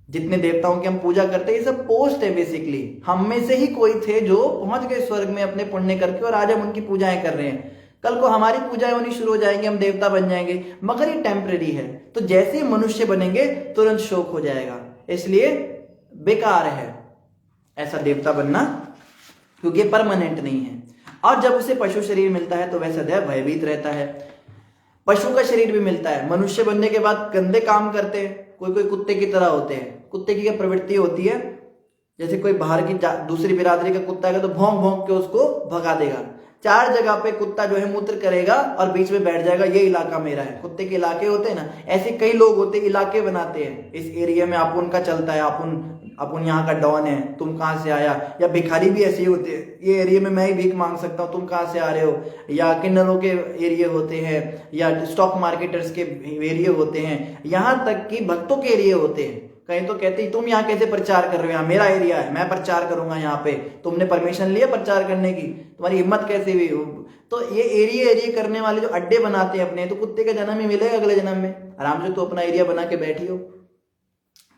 जितने देवताओं की हम पूजा करते हैं ये सब पोस्ट है बेसिकली। हम में से ही कोई थे जो पहुंच गए स्वर्ग में अपने पुण्य करके, और आज हम उनकी पूजाएं कर रहे हैं। कल को हमारी पूजाएं होनी शुरू हो जाएंगी, हम देवता बन जाएंगे, मगर ये टेम्परेरी है। तो जैसे ही मनुष्य बनेंगे तुरंत शोक हो जाएगा, इसलिए बेकार है ऐसा देवता बनना, क्योंकि ये परमानेंट नहीं है। और जब उसे पशु शरीर मिलता है तो वह सदैव भयभीत रहता है। पशु का शरीर भी मिलता है, मनुष्य बनने के बाद गंदे काम करते हैं, कोई कोई कुत्ते की तरह होते हैं। कुत्ते की क्या प्रवृत्ति होती है, जैसे कोई बाहर की दूसरी बिरादरी का कुत्ता है तो भौंक भौंक के उसको भगा देगा। 4 जगह पे कुत्ता जो है मूत्र करेगा और बीच में बैठ जाएगा, ये इलाका मेरा है। कुत्ते के इलाके होते हैं ना, ऐसे कई लोग होते हैं, इलाके बनाते हैं। इस एरिया में अपुन का चलता है, अपुन यहाँ का डॉन है, तुम कहाँ से आया। या भिखारी भी ऐसे ही होते हैं, ये एरिया में मैं ही भीख मांग सकता हूँ, तुम कहाँ से आ रहे हो। या किन्नरों के एरिया होते हैं, या स्टॉक मार्केटर्स के एरिया होते हैं, यहाँ तक कि भक्तों के एरिया होते हैं। कहीं तो कहते हैं तुम यहाँ कैसे प्रचार कर रहे हो, यहाँ मेरा एरिया है, मैं प्रचार करूंगा यहाँ पे, तुमने परमिशन लिया प्रचार करने की, तुम्हारी हिम्मत कैसे हुई। तो ये एरिया करने वाले जो अड्डे बनाते हैं अपने, तो कुत्ते का जन्म ही मिलेगा अगले जन्म में। आराम से तो अपना एरिया बना के बैठी हो।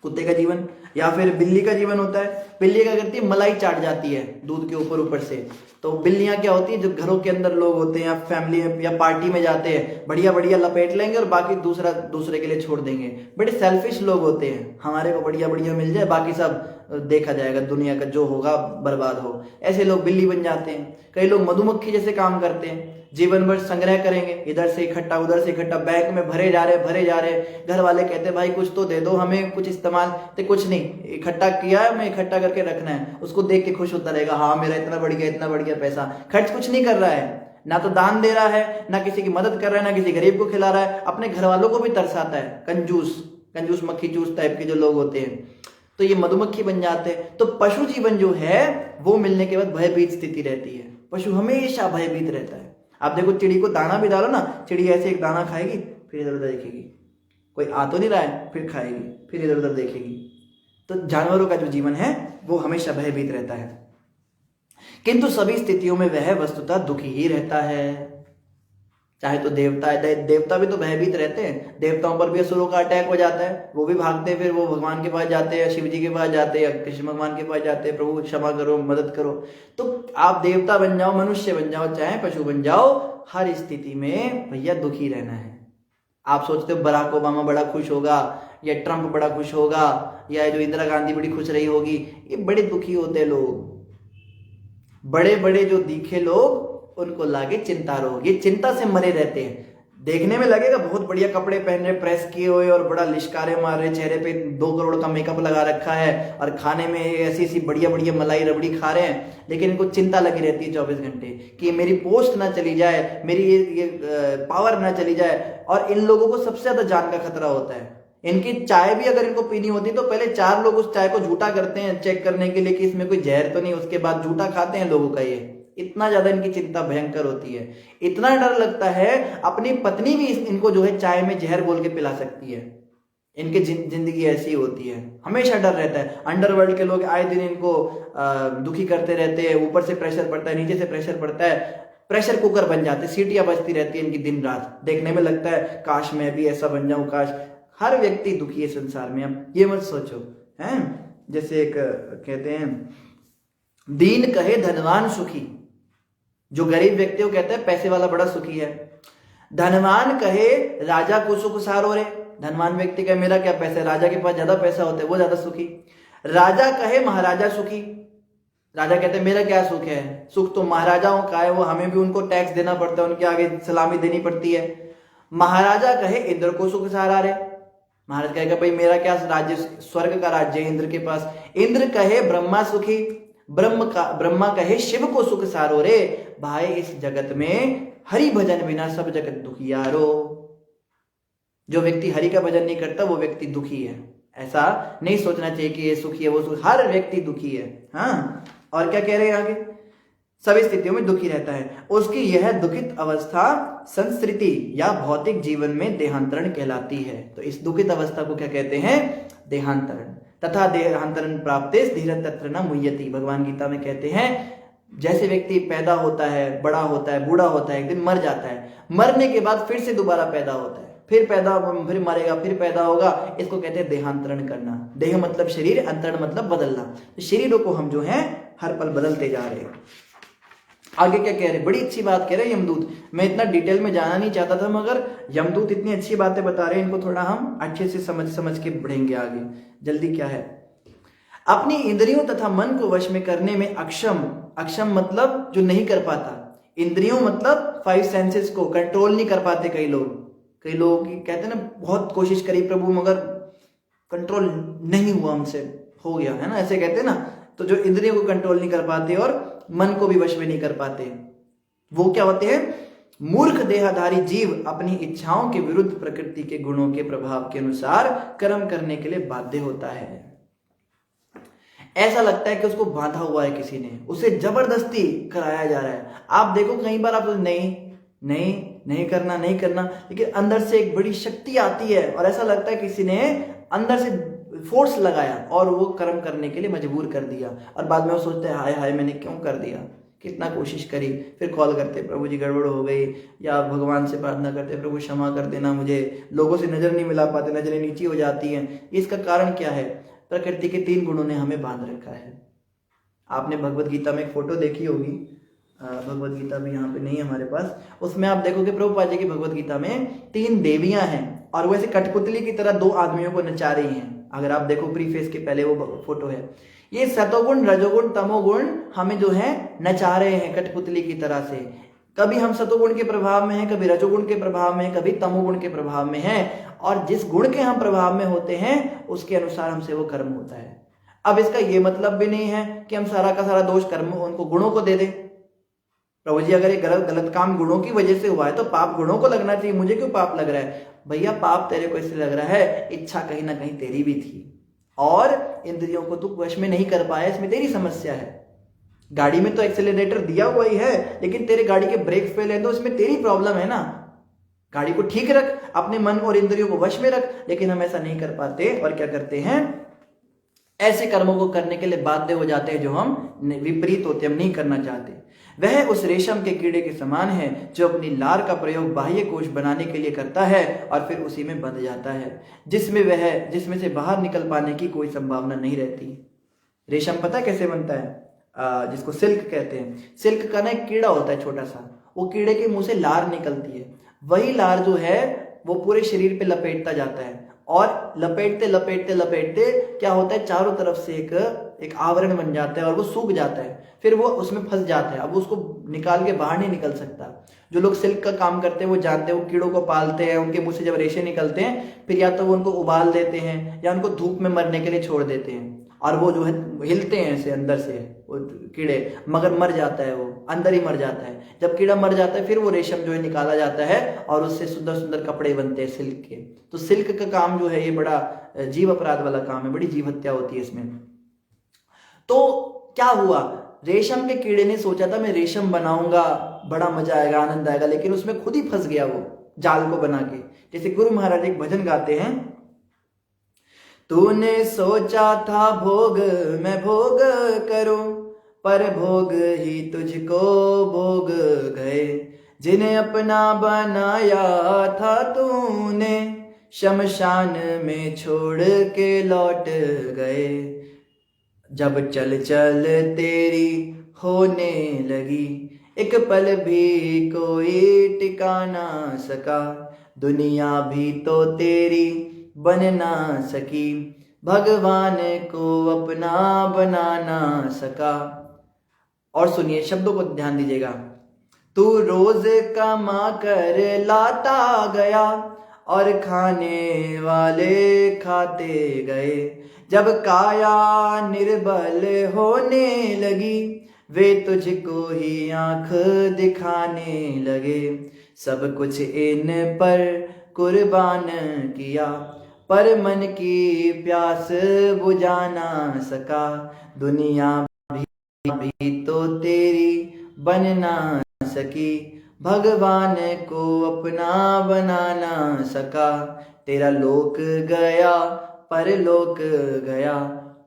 कुत्ते का जीवन, या फिर बिल्ली का जीवन होता है। बिल्ली क्या करती है, मलाई चाट जाती है दूध के ऊपर से। तो बिल्लियां क्या होती है, जो घरों के अंदर लोग होते हैं या फैमिली में या पार्टी में जाते हैं, बढ़िया बढ़िया लपेट लेंगे और बाकी दूसरे के लिए छोड़ देंगे। बड़े सेल्फिश लोग होते हैं, हमारे को बढ़िया बढ़िया मिल जाए, बाकी सब देखा जाएगा, दुनिया का जो होगा बर्बाद हो। ऐसे लोग बिल्ली बन जाते हैं। कई लोग मधुमक्खी जैसे काम करते हैं, जीवन भर संग्रह करेंगे, इधर से इकट्ठा उधर से इकट्ठा, बैंक में भरे जा रहे। घर वाले कहते भाई कुछ तो दे दो हमें, कुछ इस्तेमाल, तो कुछ नहीं, इकट्ठा किया है, मैं इकट्ठा करके रखना है। उसको देख के खुश होता रहेगा, हाँ मेरा इतना बढ़िया पैसा। खर्च कुछ नहीं कर रहा है, ना तो दान दे रहा है, ना किसी की मदद कर रहा है, ना किसी गरीब को खिला रहा है, अपने घर वालों को भी तरसाता है। कंजूस मक्खी चूस टाइप के जो लोग होते हैं, तो ये मधुमक्खी बन जाते हैं। तो पशु जीवन जो है वो मिलने के बाद भयभीत स्थिति रहती है। पशु हमेशा भयभीत रहता है। आप देखो चिड़ी को दाना भी डालो ना, चिड़ी ऐसे एक दाना खाएगी, फिर इधर उधर देखेगी, कोई आ तो नहीं रहा है, फिर खाएगी, फिर इधर उधर देखेगी। तो जानवरों का जो जीवन है वो हमेशा भयभीत रहता है, किंतु सभी स्थितियों में वह वस्तुतः दुखी ही रहता है। चाहे तो देवता है, देवता भी तो भयभीत रहते हैं। देवताओं पर भी असुरों का अटैक हो जाता है, वो भी भागते हैं, फिर वो भगवान के पास जाते हैं, शिव जी के पास जाते हैं, कृष्ण भगवान के पास जाते हैं, प्रभु क्षमा करो, मदद करो। तो आप देवता बन जाओ, मनुष्य बन जाओ, चाहे पशु बन जाओ, हर स्थिति में भैया दुखी रहना है। आप सोचते हो बराक ओबामा बड़ा खुश होगा, या ट्रंप बड़ा खुश होगा, या जो इंदिरा गांधी बड़ी खुश रही होगी, ये बड़े दुखी होते लोग। बड़े बड़े जो दिखे लोग, उनको लागे चिंता रोग, ये चिंता से मरे रहते हैं। देखने में लगेगा बहुत बढ़िया कपड़े पहन रहे, प्रेस किए हुए और बड़ा लिशकारे मार रहे, चेहरे पे 2 करोड़ का मेकअप लगा रखा है, और खाने में ऐसी बढ़िया बढ़िया मलाई रबड़ी खा रहे हैं, लेकिन इनको चिंता लगी रहती है 24 घंटे कि मेरी पोस्ट ना चली जाए, मेरी ये पावर ना चली जाए। और इन लोगों को सबसे ज्यादा जान का खतरा होता है। इनकी चाय भी अगर इनको पीनी होती तो पहले 4 लोग उस चाय को झूठा करते हैं चेक करने के लिए कि इसमें कोई जहर तो नहीं, उसके बाद झूठा खाते हैं लोगों का। ये इतना ज्यादा इनकी चिंता भयंकर होती है, इतना डर लगता है अपनी पत्नी भी इनको जो है चाय में जहर बोल के पिला सकती है। इनकी जिंदगी ऐसी होती है, हमेशा डर रहता है। अंडरवर्ल्ड के लोग आए दिन इनको दुखी करते रहते हैं, ऊपर से प्रेशर पड़ता है, नीचे से प्रेशर पड़ता है, प्रेशर कुकर बन जाते, सीटियां बजती रहती है इनकी दिन रात। देखने में लगता है काश मैं भी ऐसा बन जाऊं, काश। हर व्यक्ति दुखी है संसार में। अब ये मत सोचो, हैं जैसे एक कहते हैं, दीन कहे धनवान सुखी। जो गरीब व्यक्ति को कहते हैं पैसे वाला बड़ा सुखी है। धनवान कहे राजा को सुख सारो रे। धनवान व्यक्ति कहे मेरा क्या पैसा है, राजा के पास ज्यादा पैसा होता है, वो ज्यादा सुखी। राजा कहे महाराजा सुखी। राजा कहते हैं मेरा क्या सुख है, सुख तो महाराजाओं का है, वो हमें भी उनको टैक्स देना पड़ता है, उनके आगे सलामी देनी पड़ती है। महाराजा कहे इंद्र को सुख सहारा रे। महाराज कहेगा भाई मेरा क्या राज्य, स्वर्ग का राज्य है इंद्र के पास। इंद्र कहे ब्रह्मा सुखी। ब्रह्मा कहे शिव को सुख सारो रे। भाई इस जगत में हरि भजन बिना सब जगत दुखियारो। जो व्यक्ति हरि का भजन नहीं करता वो व्यक्ति दुखी है। ऐसा नहीं सोचना चाहिए कि ये सुखी है वो सुखी, हर व्यक्ति दुखी है। हाँ, और क्या कह रहे हैं आगे, सभी स्थितियों में दुखी रहता है। उसकी यह दुखित अवस्था संस्कृति या भौतिक जीवन में देहांतरण कहलाती है। तो इस दुखित अवस्था को क्या कहते हैं, देहांतरण। तथा देहांतरण प्राप्ते धीरज तत्र न मुह्यति। भगवान गीता में कहते हैं जैसे व्यक्ति पैदा होता है, बड़ा होता है, बूढ़ा होता है, एक दिन मर जाता है, मरने के बाद फिर से दोबारा पैदा होता है, फिर मरेगा, फिर पैदा होगा, इसको कहते हैं देहांतरण करना। देह मतलब शरीर, अंतरण मतलब बदलना। तो शरीरों को हम जो है हर पल बदलते जा रहे हैं। आगे क्या कह रहे, बड़ी अच्छी बात कह रहे हैं यमदूत। मैं इतना डिटेल में जाना नहीं चाहता था, मगर यमदूत इतनी अच्छी बातें बता रहे हैं, इनको थोड़ा हम अच्छे से समझ के बढ़ेंगे आगे। जल्दी क्या है, अपनी इंद्रियों तथा मन को वश में करने में अक्षम। अक्षम मतलब जो नहीं कर पाता, इंद्रियों मतलब 5 सेंसेस को कंट्रोल नहीं कर पाते। कई लोग कहते हैं ना, बहुत कोशिश करी प्रभु मगर कंट्रोल नहीं हुआ हमसे, हो गया है ना, ऐसे कहते हैं ना। तो जो इंद्रियों को कंट्रोल नहीं कर पाते और मन को भी वश में नहीं कर पाते, वो क्या होते हैं, मूर्ख देहधारी जीव अपनी इच्छाओं के विरुद्ध प्रकृति के गुणों के प्रभाव के अनुसार कर्म करने के लिए बाध्य होता है। ऐसा लगता है कि उसको बांधा हुआ है किसी ने, उसे जबरदस्ती कराया जा रहा है। आप देखो कई बार आप नहीं करना, लेकिन अंदर से एक बड़ी शक्ति आती है और ऐसा लगता है किसी ने अंदर से फोर्स लगाया और वो कर्म करने के लिए मजबूर कर दिया। और बाद में वो सोचते हैं हाय हाय मैंने क्यों कर दिया, कितना कोशिश करी। फिर कॉल करते प्रभु जी गड़बड़ हो गई, या भगवान से प्रार्थना करते प्रभु क्षमा कर देना मुझे, लोगों से नजर नहीं मिला पाते, नजरें नीची हो जाती हैं। इसका कारण क्या है, प्रकृति के 3 गुणों ने हमें बांध रखा है। आपने भगवत गीता में एक फोटो देखी होगी, भगवत गीता भी यहाँ पे नहीं है हमारे पास, उसमें आप देखोगे प्रभुपाद जी की भगवत गीता में 3 देवियां हैं और वैसे कठपुतली की तरह 2 आदमियों को नचा रही हैं। अगर आप देखो प्रीफेस के पहले वो फोटो है। ये सतोगुण रजोगुण तमोगुण हमें जो है नचा रहे हैं कठपुतली की तरह से। कभी हम सतोगुण के प्रभाव में हैं, कभी रजोगुण के प्रभाव में हैं, कभी तमोगुण के प्रभाव में हैं, और जिस गुण के हम प्रभाव में होते हैं उसके अनुसार हमसे वो कर्म होता है। अब इसका ये मतलब भी नहीं है कि हम सारा का सारा दोष कर्म उनको गुणों को दे दें। प्रभु जी अगर ये गलत काम गुणों की वजह से हुआ है तो पाप गुणों को लगना चाहिए, मुझे क्यों पाप लग रहा है? भैया पाप तेरे को इसलिए लग रहा है, इच्छा कहीं ना कहीं तेरी भी थी और इंद्रियों को तू वश में नहीं कर पाया, इसमें तेरी समस्या है। गाड़ी में तो एक्सेलरेटर दिया हुआ ही है, लेकिन तेरे गाड़ी के ब्रेक फेल है तो इसमें तेरी प्रॉब्लम है ना। गाड़ी को ठीक रख, अपने मन और इंद्रियों को वश में रख, लेकिन हम ऐसा नहीं कर पाते और क्या करते हैं, ऐसे कर्मों को करने के लिए बाध्य हो जाते हैं जो हम विपरीत होते, हम नहीं करना चाहते। वह उस रेशम के कीड़े के समान है जो अपनी लार का प्रयोग बाह्य कोश बनाने के लिए करता है और फिर उसी में बंध जाता है, जिसमें से बाहर निकल पाने की कोई संभावना नहीं रहती। रेशम पता कैसे बनता है? जिसको सिल्क कहते हैं। सिल्क का ना एक कीड़ा होता है छोटा सा, वो कीड़े के मुंह से लार निकलती है, वही लार जो है वो पूरे शरीर पे लपेटता जाता है और लपेटते लपेटते लपेटते क्या होता है, चारों तरफ से एक आवरण बन जाता है और वो सूख जाता है, फिर वो उसमें फंस जाता है। अब उसको निकाल के बाहर नहीं निकल सकता। जो लोग सिल्क का काम करते हैं वो जानते हैं, वो कीड़ों को पालते हैं, उनके मुंह से जब रेशे निकलते हैं फिर या तो वो उनको उबाल देते हैं या उनको धूप में मरने के लिए छोड़ देते हैं, और वो जो है हिलते हैं ऐसे अंदर से वो कीड़े, मगर मर जाता है, वो अंदर ही मर जाता है। जब कीड़ा मर जाता है फिर वो रेशम जो है निकाला जाता है और उससे सुंदर सुंदर कपड़े बनते हैं सिल्क के। तो सिल्क का काम जो है ये बड़ा जीव अपराध वाला काम है, बड़ी जीव हत्या होती है इसमें। तो क्या हुआ, रेशम के कीड़े ने सोचा था मैं रेशम बनाऊंगा, बड़ा मजा आएगा, आनंद आएगा, लेकिन उसमें खुद ही फंस गया वो जाल को बना के। जैसे गुरु महाराज एक भजन गाते हैं, तूने सोचा था भोग मैं भोग करूं, पर भोग ही तुझको भोग गए, जिन्हें अपना बनाया था तूने, शमशान में छोड़ के लौट गए। जब चल चल तेरी होने लगी, एक पल भी कोई टिका ना सका, दुनिया भी तो तेरी बन ना सकी, भगवान को अपना बना ना सका। और सुनिए शब्दों को ध्यान दीजिएगा। तू रोज कमा कर लाता गया और खाने वाले खाते गए, जब काया निर्बल होने लगी, वे तुझको ही आंख दिखाने लगे, सब कुछ इन पर कुर्बान किया, पर मन की प्यास बुझा ना सका, दुनिया भी तो तेरी बन ना सकी, भगवान को अपना बना ना सका। तेरा लोक गया परलोक गया,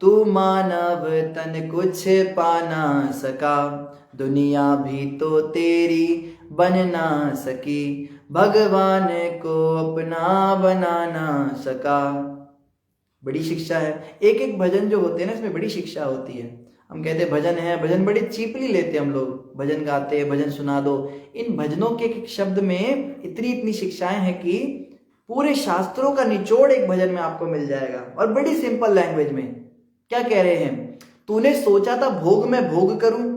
तू मानव तन कुछ पा ना सका, दुनिया भी तो तेरी बन ना सकी, भगवान को अपना बना ना सका। बड़ी शिक्षा है। एक एक भजन जो होते हैं ना इसमें बड़ी शिक्षा होती है। हम कहते भजन है, भजन बड़ी चीपली लेते हम लोग, भजन गाते, भजन सुना दो। इन भजनों के एक शब्द में इतनी इतनी शिक्षाएं हैं कि पूरे शास्त्रों का निचोड़ एक भजन में आपको मिल जाएगा, और बड़ी सिंपल लैंग्वेज में। क्या कह रहे हैं? तूने सोचा था भोग में भोग करूं,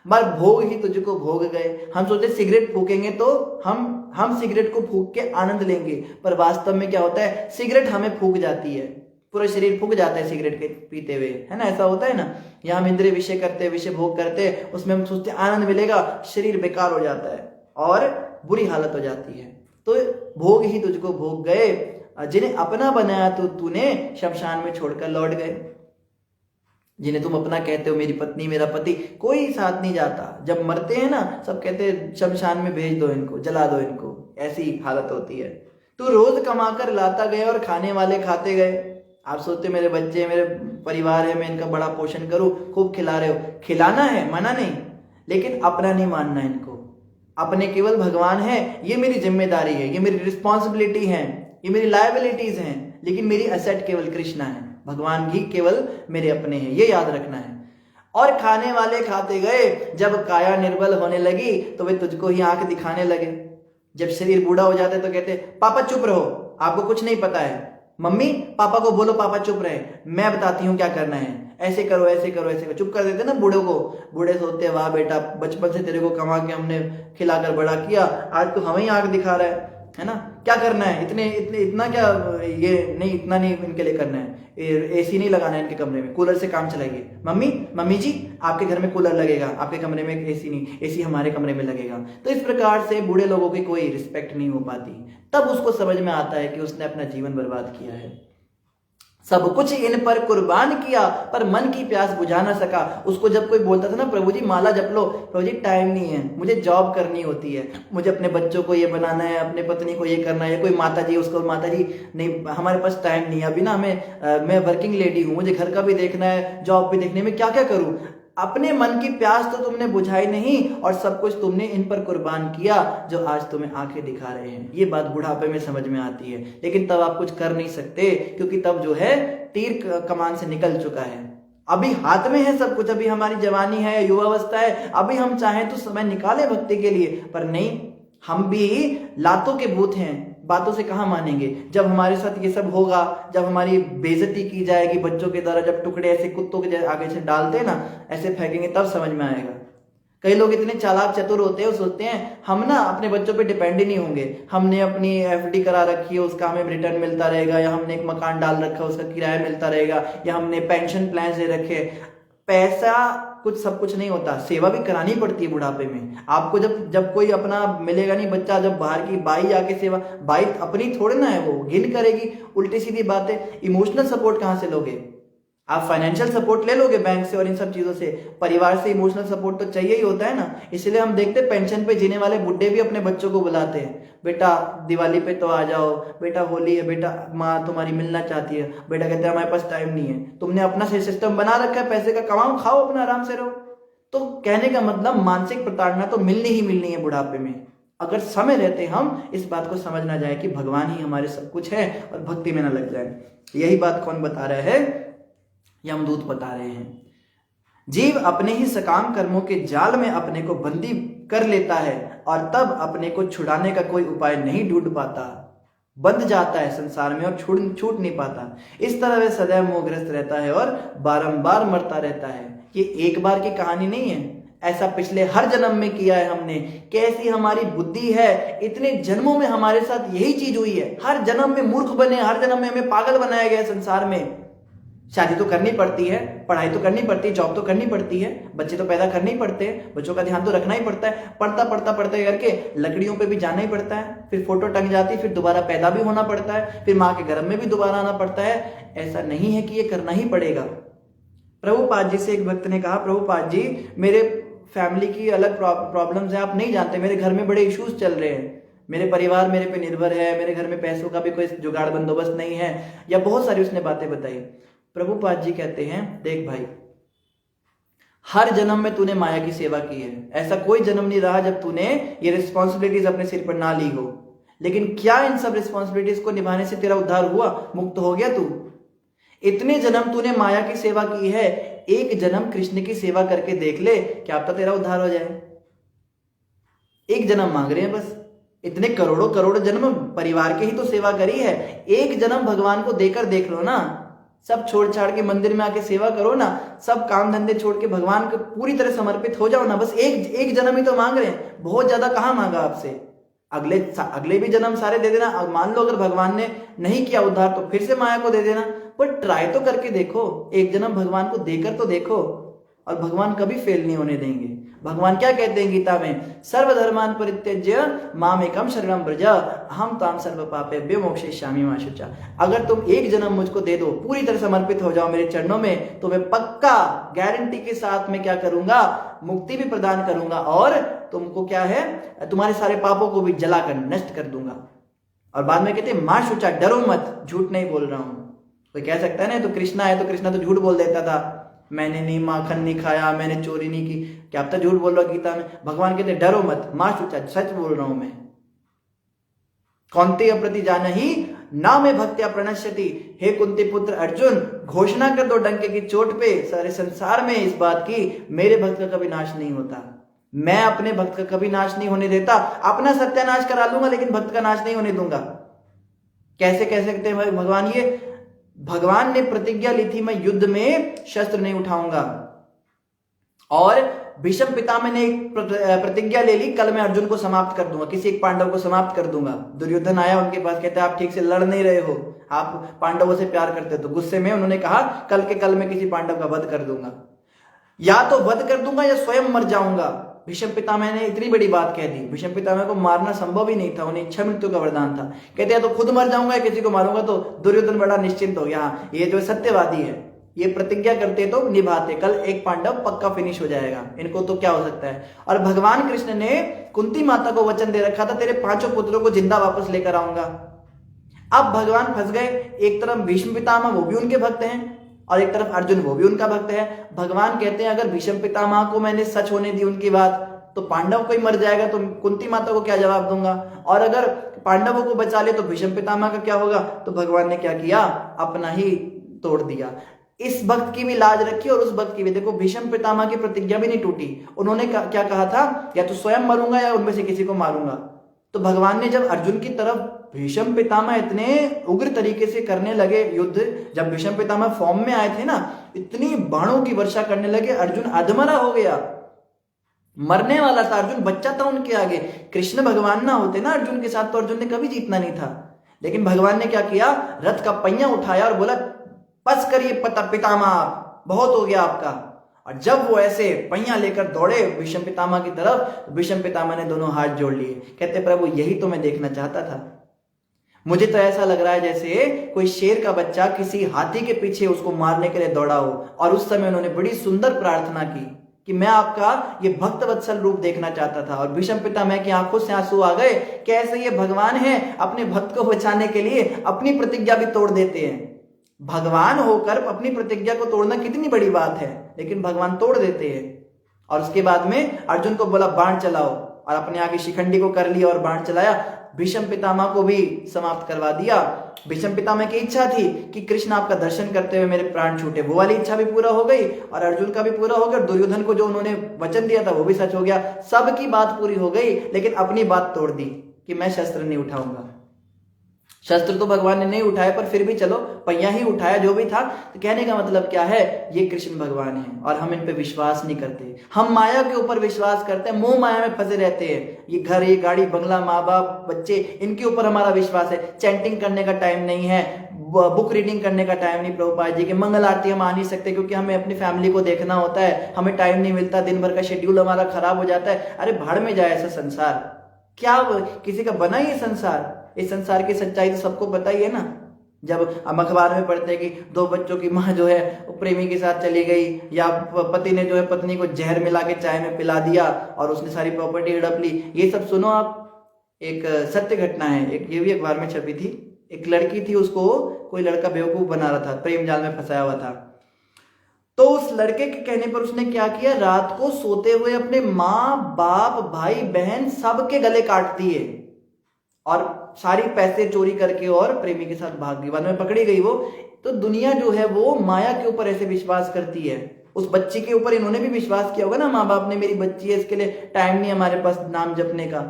पर भोग ही तुझको भोग गए। हम सोचे सिगरेट फूकेंगे तो हम सिगरेट को फूक के आनंद लेंगे, पर वास्तव में क्या होता है, सिगरेट हमें फूक जाती है, पूरा शरीर फूक जाता है सिगरेट के पीते हुए, है ना? ऐसा होता है ना। यहाँ हम इंद्रिय विषय करते, विषय भोग करते, उसमें हम सोचते आनंद मिलेगा, शरीर बेकार हो जाता है और बुरी हालत हो जाती है। तो भोग ही तुझको भोग गए, जिन्हें अपना बनाया तो तूने शमशान में छोड़कर लौट गए। जिन्हें तुम अपना कहते हो, मेरी पत्नी मेरा पति, कोई साथ नहीं जाता। जब मरते हैं ना, सब कहते हैं शमशान में भेज दो इनको, जला दो इनको, ऐसी हालत होती है। तू रोज कमाकर लाता गया और खाने वाले खाते गए। आप सोचते मेरे बच्चे, मेरे परिवार है, मैं इनका बड़ा पोषण करूं, खूब खिला रहे हो। खिलाना है, मना नहीं, लेकिन अपना नहीं मानना इनको। अपने केवल भगवान है, ये मेरी जिम्मेदारी है, ये मेरी रिस्पॉन्सिबिलिटी है, ये मेरी लायबिलिटीज हैं, लेकिन मेरी एसेट केवल कृष्णा है, भगवान ही केवल मेरे अपने हैं, ये याद रखना है। और खाने वाले खाते गए। जब काया निर्बल होने लगी तो वे तुझको ही आंख दिखाने लगे। जब शरीर बूढ़ा हो जाता है तो कहते पापा चुप रहो, आपको कुछ नहीं पता है। मम्मी पापा को बोलो पापा चुप रहे, मैं बताती हूँ क्या करना है, ऐसे करो ऐसे करो ऐसे करो। चुप कर देते ना बूढ़े को। बूढ़े सोचते वाह बेटा, बचपन से तेरे को कमा के हमने खिलाकर बड़ा किया, आज तो हमें ही आंख दिखा रहा है ना? क्या करना है, इतना क्या, ये नहीं, इतना नहीं इनके लिए करना है, एसी नहीं लगाना है इनके कमरे में, कूलर से काम चलाइए। मम्मी जी आपके घर में कूलर लगेगा, आपके कमरे में एसी नहीं, एसी हमारे कमरे में लगेगा। तो इस प्रकार से बूढ़े लोगों की कोई रिस्पेक्ट नहीं हो पाती। तब उसको समझ में आता है कि उसने अपना जीवन बर्बाद किया है। सब कुछ इन पर कुर्बान किया, पर मन की प्यास बुझा ना सका। उसको जब कोई बोलता था ना प्रभु जी माला जप लो, प्रभु जी टाइम नहीं है, मुझे जॉब करनी होती है, मुझे अपने बच्चों को ये बनाना है, अपने पत्नी को ये करना है। कोई माता जी, उसको माता जी नहीं, हमारे पास टाइम नहीं है अभी ना, मैं वर्किंग लेडी हूँ, मुझे घर का भी देखना है, जॉब भी देखने में क्या क्या करूँ। अपने मन की प्यास तो तुमने बुझाई नहीं, और सब कुछ तुमने इन पर कुर्बान किया जो आज तुम्हें आंखें दिखा रहे हैं। ये बात बुढ़ापे में समझ में आती है, लेकिन तब आप कुछ कर नहीं सकते, क्योंकि तब जो है तीर कमान से निकल चुका है। अभी हाथ में है सब कुछ, अभी हमारी जवानी है, युवावस्था है, अभी हम चाहें तो समय निकाले भक्ति के लिए, पर नहीं, हम भी लातों के भूत हैं, बातों से कहां मानेंगे। जब हमारे साथ ये सब होगा, जब हमारी बेइज्जती की जाएगी बच्चों के द्वारा, जब टुकड़े ऐसे कुत्तों के आगे से डालते हैं ना, ऐसे फेंकेंगे, तब समझ में आएगा। कई लोग इतने चालाक चतुर होते हैं, वो सोचते हैं हम ना अपने बच्चों पे डिपेंड ही नहीं होंगे, हमने अपनी एफडी करा रखी है, उसका हमें रिटर्न मिलता रहेगा, या हमने एक मकान डाल रखा है, उसका किराया मिलता रहेगा, या हमने पेंशन प्लान दे रखे। पैसा कुछ सब कुछ नहीं होता, सेवा भी करानी पड़ती है बुढ़ापे में। आपको जब कोई अपना मिलेगा नहीं बच्चा, जब बाहर की बाई आके सेवा, बाई अपनी थोड़े ना है, वो घिन करेगी, उल्टी सीधी बातें। इमोशनल सपोर्ट कहां से लोगे? आप फाइनेंशियल सपोर्ट ले लोगे बैंक से और इन सब चीजों से, परिवार से इमोशनल सपोर्ट तो चाहिए ही होता है ना। इसलिए हम देखते हैं पेंशन पे जीने वाले बुड्ढे भी अपने बच्चों को बुलाते हैं, बेटा दिवाली पे तो आ जाओ, बेटा होली है, बेटा माँ तुम्हारी मिलना चाहती है। बेटा कहते हैं हमारे पास टाइम नहीं है। तुमने अपना सिस्टम बना रखा है, पैसे का कमाओ, खाओ, अपना आराम से रहो। तो कहने का मतलब मानसिक प्रताड़ना तो मिलनी ही मिलनी है बुढ़ापे में, अगर समय रहते हम इस बात को समझ ना जाए कि भगवान ही हमारे सब कुछ है और भक्ति में ना लग जाए। यही बात कौन बता रहा है? यमदूत बता रहे हैं। जीव अपने ही सकाम कर्मों के जाल में अपने को बंदी कर लेता है, और तब अपने को छुड़ाने का कोई उपाय नहीं ढूंढ पाता, बंध जाता है संसार में और छूट नहीं पाता। इस तरह वह सदैव मोहग्रस्त रहता है और बारंबार मरता रहता है। ये एक बार की कहानी नहीं है, ऐसा पिछले हर जन्म में किया है हमने। कैसी हमारी बुद्धि है, इतने जन्मों में हमारे साथ यही चीज हुई है। हर जन्म में मूर्ख बने, हर जन्म में हमें पागल बनाया गया है संसार में। शादी तो करनी पड़ती है, पढ़ाई तो करनी पड़ती है, जॉब तो करनी पड़ती है, बच्चे तो पैदा करने ही पड़ते हैं, बच्चों का ध्यान तो रखना ही पड़ता है। पढ़ते करके लकड़ियों पे भी जाना ही पड़ता है, फिर फोटो टंग जाती है, फिर दोबारा पैदा भी होना पड़ता है, फिर माँ के गर्भ में भी दोबारा आना पड़ता है। ऐसा नहीं है कि ये करना ही पड़ेगा। प्रभुपाद जी से एक भक्त ने कहा, प्रभुपाद जी मेरे फैमिली की अलग प्रॉब्लम्स है, आप नहीं जानते, मेरे घर में बड़े इश्यूज चल रहे हैं, मेरे परिवार मेरे पे निर्भर है, मेरे घर में पैसों का भी कोई जुगाड़ बंदोबस्त नहीं है, या बहुत सारी उसने बातें बताई। प्रभुपाद जी कहते हैं, देख भाई, हर जन्म में तूने माया की सेवा की है, ऐसा कोई जन्म नहीं रहा जब तूने ये रिस्पॉन्सिबिलिटीज अपने सिर पर ना ली हो। लेकिन क्या इन सब रिस्पॉन्सिबिलिटीज को निभाने से तेरा उद्धार हुआ, मुक्त हो गया तू? इतने जन्म तूने माया की सेवा की है, एक जन्म कृष्ण की सेवा करके देख ले, क्या पता तेरा उद्धार हो जाए। एक जन्म मांग रहे हैं बस, इतने करोड़ों करोड़ जन्म परिवार के ही तो सेवा करी है, एक जन्म भगवान को देकर देख लो ना। सब छोड़ छाड़ के मंदिर में आके सेवा करो ना, सब काम धंधे छोड़ के भगवान को पूरी तरह समर्पित हो जाओ ना। बस एक जन्म ही तो मांग रहे हैं, बहुत ज्यादा कहाँ मांगा आपसे। अगले भी जन्म सारे दे देना। मान लो अगर भगवान ने नहीं किया उद्धार तो फिर से माया को दे देना, पर ट्राई तो करके देखो, एक जन्म भगवान को देकर तो देखो। और भगवान कभी फेल नहीं होने देंगे। भगवान क्या कहते हैं गीता में, सर्वधर्मान परित्यज्य मामेकम शरणं व्रज अहम ताम सर्व पापेभ्यो मोक्षयिष्यामि मा शुचा। अगर तुम एक जन्म मुझको दे दो, पूरी तरह समर्पित हो जाओ मेरे चरणों में, तो मैं पक्का गारंटी के साथ में क्या करूंगा, मुक्ति भी प्रदान करूंगा और तुमको क्या है, तुम्हारे सारे पापों को भी जलाकर नष्ट कर दूंगा। और बाद में कहते हैं मां शुचा, डरो मत, झूठ नहीं बोल रहा हूं। कोई कह सकता है ना तो कृष्णा है, तो कृष्णा तो झूठ बोल देता था, मैंने नहीं माखन नहीं खाया, मैंने चोरी नहीं की, क्या अब तक झूठ बोल रहा गीता में। भगवान कहते डरो मत, मां शुचा, सच बोल रहा हूं मैं। कौन्तेय प्रति जानहि ना में भक्त्या प्रणश्यति। हे कुंती पुत्र अर्जुन, घोषणा कर दो डंके की चोट पे सारे संसार में इस बात की, मेरे भक्त का कभी नाश नहीं होता। मैं अपने भक्त का कभी नाश नहीं होने देता, अपना सत्यानाश करा लूंगा लेकिन भक्त का नाश नहीं होने दूंगा। कैसे कह सकते हैं भगवान ये? भगवान ने प्रतिज्ञा ली थी, मैं युद्ध में शस्त्र नहीं उठाऊंगा। और भीष्म पितामह ने एक प्रतिज्ञा ले ली, कल मैं अर्जुन को समाप्त कर दूंगा, किसी एक पांडव को समाप्त कर दूंगा। दुर्योधन आया उनके पास, कहते आप ठीक से लड़ नहीं रहे हो, आप पांडवों से प्यार करते हो। तो गुस्से में उन्होंने कहा कल के कल मैं किसी पांडव का वध कर दूंगा, या तो वध कर दूंगा या स्वयं मर जाऊंगा। भीष्म पितामह ने इतनी बड़ी बात कह दी। भीष्म पितामह को मारना संभव ही नहीं था, उन्हें इच्छा मृत्यु का वरदान था। कहते हैं तो खुद मर जाऊंगा या किसी को मारूंगा। तो दुर्योधन बड़ा निश्चिंत हो गया, ये जो सत्यवादी है, ये प्रतिज्ञा करते तो निभाते, कल एक पांडव पक्का फिनिश हो जाएगा, इनको तो क्या हो सकता है। और भगवान कृष्ण ने कुंती माता को वचन दे रखा था, तेरे 5 पुत्रों को जिंदा वापस लेकर आऊंगा। अब भगवान फंस गए, एक तरफ भीष्म पितामह वो भी उनके भक्त हैं और एक तरफ अर्जुन वो भी उनका भक्त है। भगवान कहते हैं अगर भीष्म पितामह को मैंने सच होने दी उनकी बात, तो पांडव कोई मर जाएगा, तो कुंती माता को क्या जवाब दूंगा। और अगर पांडवों को बचा ले तो भीष्म पितामह का क्या होगा। तो भगवान ने क्या किया, अपना ही तोड़ दिया। इस भक्त की भी लाज रखी और उस भक्त की भी। देखो भीष्म पितामह की प्रतिज्ञा भी नहीं टूटी, उन्होंने क्या कहा था, या तो स्वयं मरूंगा या उनमें से किसी को मारूंगा। तो भगवान ने जब अर्जुन की तरफ भीष्म पितामह इतने उग्र तरीके से करने लगे युद्ध, जब भीष्म पितामह फॉर्म में आए थे ना, इतनी बाणों की वर्षा करने लगे, अर्जुन अधमरा हो गया, मरने वाला था। अर्जुन बच्चा था उनके आगे। कृष्ण भगवान ना होते ना अर्जुन के साथ, तो अर्जुन ने कभी जीतना नहीं था। लेकिन भगवान ने क्या किया, रथ का पहिया उठाया और बोला बस करिए पितामह, बहुत हो गया आपका। और जब वो ऐसे पहिया लेकर दौड़े भीष्म पितामह की तरफ, भीष्म पितामह ने दोनों हाथ जोड़ लिए, कहते प्रभु यही तो मैं देखना चाहता था। मुझे तो ऐसा लग रहा है जैसे कोई शेर का बच्चा किसी हाथी के पीछे उसको मारने के लिए दौड़ा हो। और उस समय उन्होंने बड़ी सुंदर प्रार्थना की कि मैं आपका ये भक्त वत्सल रूप देखना चाहता था। और भीष्म पितामह की आंखों से आंसू आ गए, कैसे ये भगवान है, अपने भक्त को बचाने के लिए अपनी प्रतिज्ञा भी तोड़ देते हैं। भगवान होकर अपनी प्रतिज्ञा को तोड़ना कितनी बड़ी बात है, लेकिन भगवान तोड़ देते हैं। और उसके बाद में अर्जुन को बोला बाण चलाओ, और अपने आगे शिखंडी को कर लिया और बाण चलाया, भीष्म पितामह को भी समाप्त करवा दिया। भीष्म पितामह की इच्छा थी कि कृष्ण आपका दर्शन करते हुए मेरे प्राण छूटे, वो वाली इच्छा भी पूरा हो गई और अर्जुन का भी पूरा हो गया। दुर्योधन को जो उन्होंने वचन दिया था वो भी सच हो गया, सबकी बात पूरी हो गई। लेकिन अपनी बात तोड़ दी कि मैं शस्त्र नहीं उठाऊंगा। शस्त्र तो भगवान ने नहीं उठाया, पर फिर भी चलो पहिया ही उठाया, जो भी था। तो कहने का मतलब क्या है, ये कृष्ण भगवान है और हम इन पे विश्वास नहीं करते। हम माया के ऊपर विश्वास करते हैं, मोह माया में फंसे रहते हैं। ये घर, ये गाड़ी, बंगला, माँ बाप, बच्चे, इनके ऊपर हमारा विश्वास है। चैंटिंग करने का टाइम नहीं है, बुक रीडिंग करने का टाइम नहीं। प्रभुपाद जी के मंगल आरती हम आ नहीं सकते क्योंकि हमें अपनी फैमिली को देखना होता है, हमें टाइम नहीं मिलता, दिन भर का शेड्यूल हमारा खराब हो जाता है। अरे भाड़ में जाए ऐसा संसार, क्या किसी का बना ही संसार। इस संसार की सच्चाई तो सबको पता ही है ना। जब हम अखबार में पढ़ते हैं कि 2 बच्चों की माँ जो है वो प्रेमी के साथ चली गई, या पति ने जो है पत्नी को जहर मिला के चाय में पिला दिया और उसने सारी प्रॉपर्टी हड़प ली, ये सब सुनो आप। एक सत्य घटना है, एक ये भी अखबार में छपी थी। एक लड़की थी, उसको कोई लड़का बेवकूफ बना रहा था, प्रेम जाल में फंसाया हुआ था। तो उस लड़के के कहने पर उसने क्या किया, रात को सोते हुए अपने माँ बाप भाई बहन सबके गले काट दिए और सारी पैसे चोरी करके और प्रेमी के साथ भाग गई। बाद में पकड़ी गई वो। तो दुनिया जो है वो माया के ऊपर ऐसे विश्वास करती है। उस बच्ची के ऊपर इन्होंने भी विश्वास किया होगा ना, माँ बाप ने, मेरी बच्ची है इसके लिए टाइम नहीं हमारे पास नाम जपने का।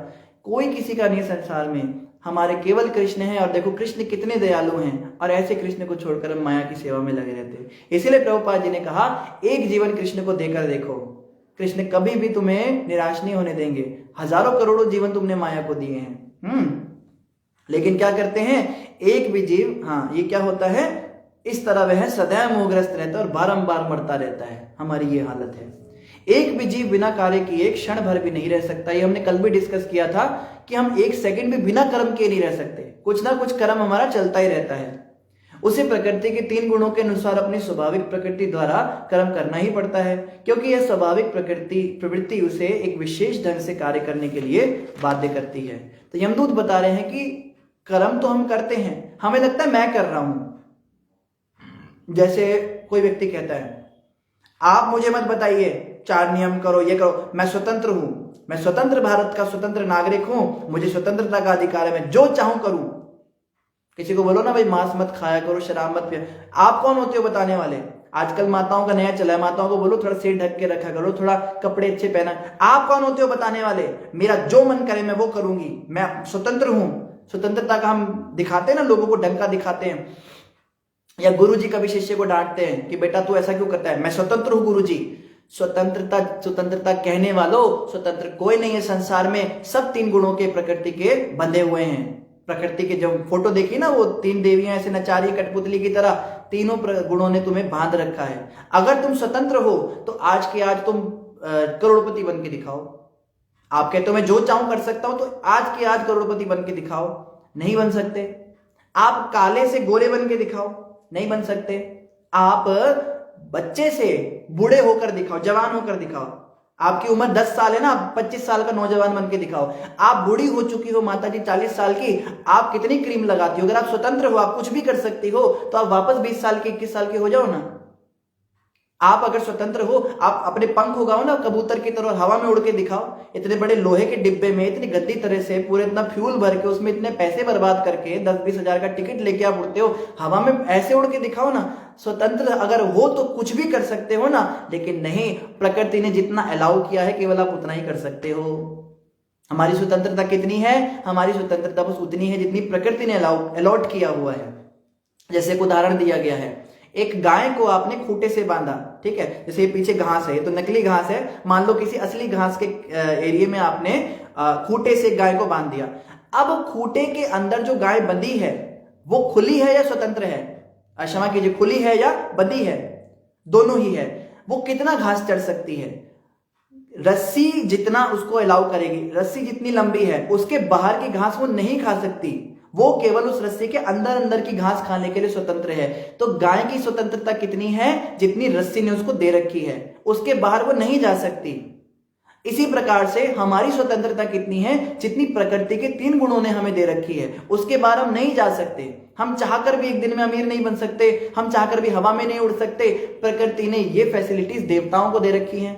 कोई किसी का नहीं संसार में, हमारे केवल कृष्ण हैं। और देखो कृष्ण कितने दयालु हैं, और ऐसे कृष्ण को छोड़कर हम माया की सेवा में लगे रहते हैं। इसीलिए प्रभुपाद जी ने कहा एक जीवन कृष्ण को देकर देखो, कृष्ण कभी भी तुम्हें निराश नहीं होने देंगे। हजारों करोड़ों जीवन तुमने माया को दिए हैं, लेकिन क्या करते हैं, एक भी जीव, हाँ ये क्या होता है, इस तरह वह सदैव मोहग्रस्त रहता है और बारंबार मरता रहता है। हमारी ये हालत है। एक भी जीव बिना कार्य किए एक क्षण भर भी नहीं रह सकता। ये हमने कल भी डिस्कस किया था कि हम एक सेकंड भी बिना कर्म किए नहीं रह सकते। कुछ ना कुछ कर्म हमारा चलता ही रहता है। उसे प्रकृति के 3 गुणों के अनुसार अपनी स्वाभाविक प्रकृति द्वारा कर्म करना ही पड़ता है, क्योंकि यह स्वाभाविक प्रवृत्ति उसे एक विशेष ढंग से कार्य करने के लिए बाध्य करती है। तो यमदूत बता रहे हैं कि कर्म तो हम करते हैं, हमें लगता है मैं कर रहा हूं। जैसे कोई व्यक्ति कहता है आप मुझे मत बताइए 4 नियम करो, ये करो, मैं स्वतंत्र हूं, मैं स्वतंत्र भारत का स्वतंत्र नागरिक हूं, मुझे स्वतंत्रता का अधिकार है, मैं जो चाहूं करूं। किसी को बोलो ना भाई मांस मत खाया करो, शराब मत पिया, आप कौन होते हो बताने वाले। आजकल माताओं का नया चला है, माताओं को बोलो थोड़ा सिर ढक के रखा करो, थोड़ा कपड़े अच्छे पहना। आप कौन होते हो बताने वाले, मेरा जो मन करे मैं वो करूंगी, मैं स्वतंत्र हूं। स्वतंत्रता का हम दिखाते हैं ना, लोगों को डंका दिखाते हैं, या गुरुजी कभी शिष्य को डांटते हैं कि बेटा तू ऐसा क्यों करता है, मैं स्वतंत्र हूं गुरुजी। स्वतंत्रता कहने वालों, स्वतंत्र कोई नहीं है संसार में। सब 3 गुणों के प्रकृति के बंधे हुए हैं। प्रकृति के जब फोटो देखी ना, वो 3 देवियां ऐसे नचा रही कठपुतली की तरह, तीनों गुणों ने तुम्हें बांध रखा है। अगर तुम स्वतंत्र हो तो आज के आज तुम करोड़पति बन के दिखाओ। आप कहते हो मैं जो चाहूं कर सकता हूं, तो आज के आज करोड़पति बन के दिखाओ, नहीं बन सकते। आप काले से गोरे बन के दिखाओ, नहीं बन सकते। आप बच्चे से बूढ़े होकर दिखाओ, जवान होकर दिखाओ। आपकी उम्र 10 साल है ना, 25 साल का नौजवान बन के दिखाओ। आप बूढ़ी हो चुकी हो माता जी 40 साल की, आप कितनी क्रीम लगाती हो। अगर आप स्वतंत्र हो, आप कुछ भी कर सकती हो, तो आप वापस 20 साल के 21 साल के हो जाओ ना। आप अगर स्वतंत्र हो, आप अपने पंख उगाओ ना कबूतर की तरह, हवा में उड़ के दिखाओ। इतने बड़े लोहे के डिब्बे में इतनी गंदी तरह से पूरे इतना फ्यूल भर के उसमें इतने पैसे बर्बाद करके 10-20 हजार का टिकट लेके आप उड़ते हो, हवा में ऐसे उड़ के दिखाओ ना। स्वतंत्र अगर हो तो कुछ भी कर सकते हो ना, लेकिन नहीं, प्रकृति ने जितना अलाउ किया है केवल आप उतना ही कर सकते हो। हमारी स्वतंत्रता कितनी है, हमारी स्वतंत्रता बस उतनी है जितनी प्रकृति ने अलॉट किया हुआ है। जैसे एक उदाहरण दिया गया है, एक गाय को आपने खूंटे से बांधा, ठीक है, जैसे ये पीछे घास है, तो नकली घास है, मान लो किसी असली घास के एरिया में आपने खूंटे से गाय को बांध दिया। अब खूंटे के अंदर जो गाय बंधी है वो खुली है या स्वतंत्र है, क्षमा कीजिए, खुली है या बंधी है, दोनों ही है। वो कितना घास चढ़ सकती है, रस्सी जितना उसको अलाउ करेगी, रस्सी जितनी लंबी है उसके बाहर की घास वो नहीं खा सकती, वो केवल उस रस्सी के अंदर अंदर की घास खाने के लिए स्वतंत्र है। तो गाय की स्वतंत्रता कितनी है, जितनी रस्सी ने उसको दे रखी है, उसके बाहर वो नहीं जा सकती। इसी प्रकार से हमारी स्वतंत्रता कितनी है, जितनी प्रकृति के 3 गुणों ने हमें दे रखी है, उसके बाहर हम नहीं जा सकते। हम चाहकर भी एक दिन में अमीर नहीं बन सकते, हम चाहकर भी हवा में नहीं उड़ सकते। प्रकृति ने ये फैसिलिटीज देवताओं को दे रखी हैं।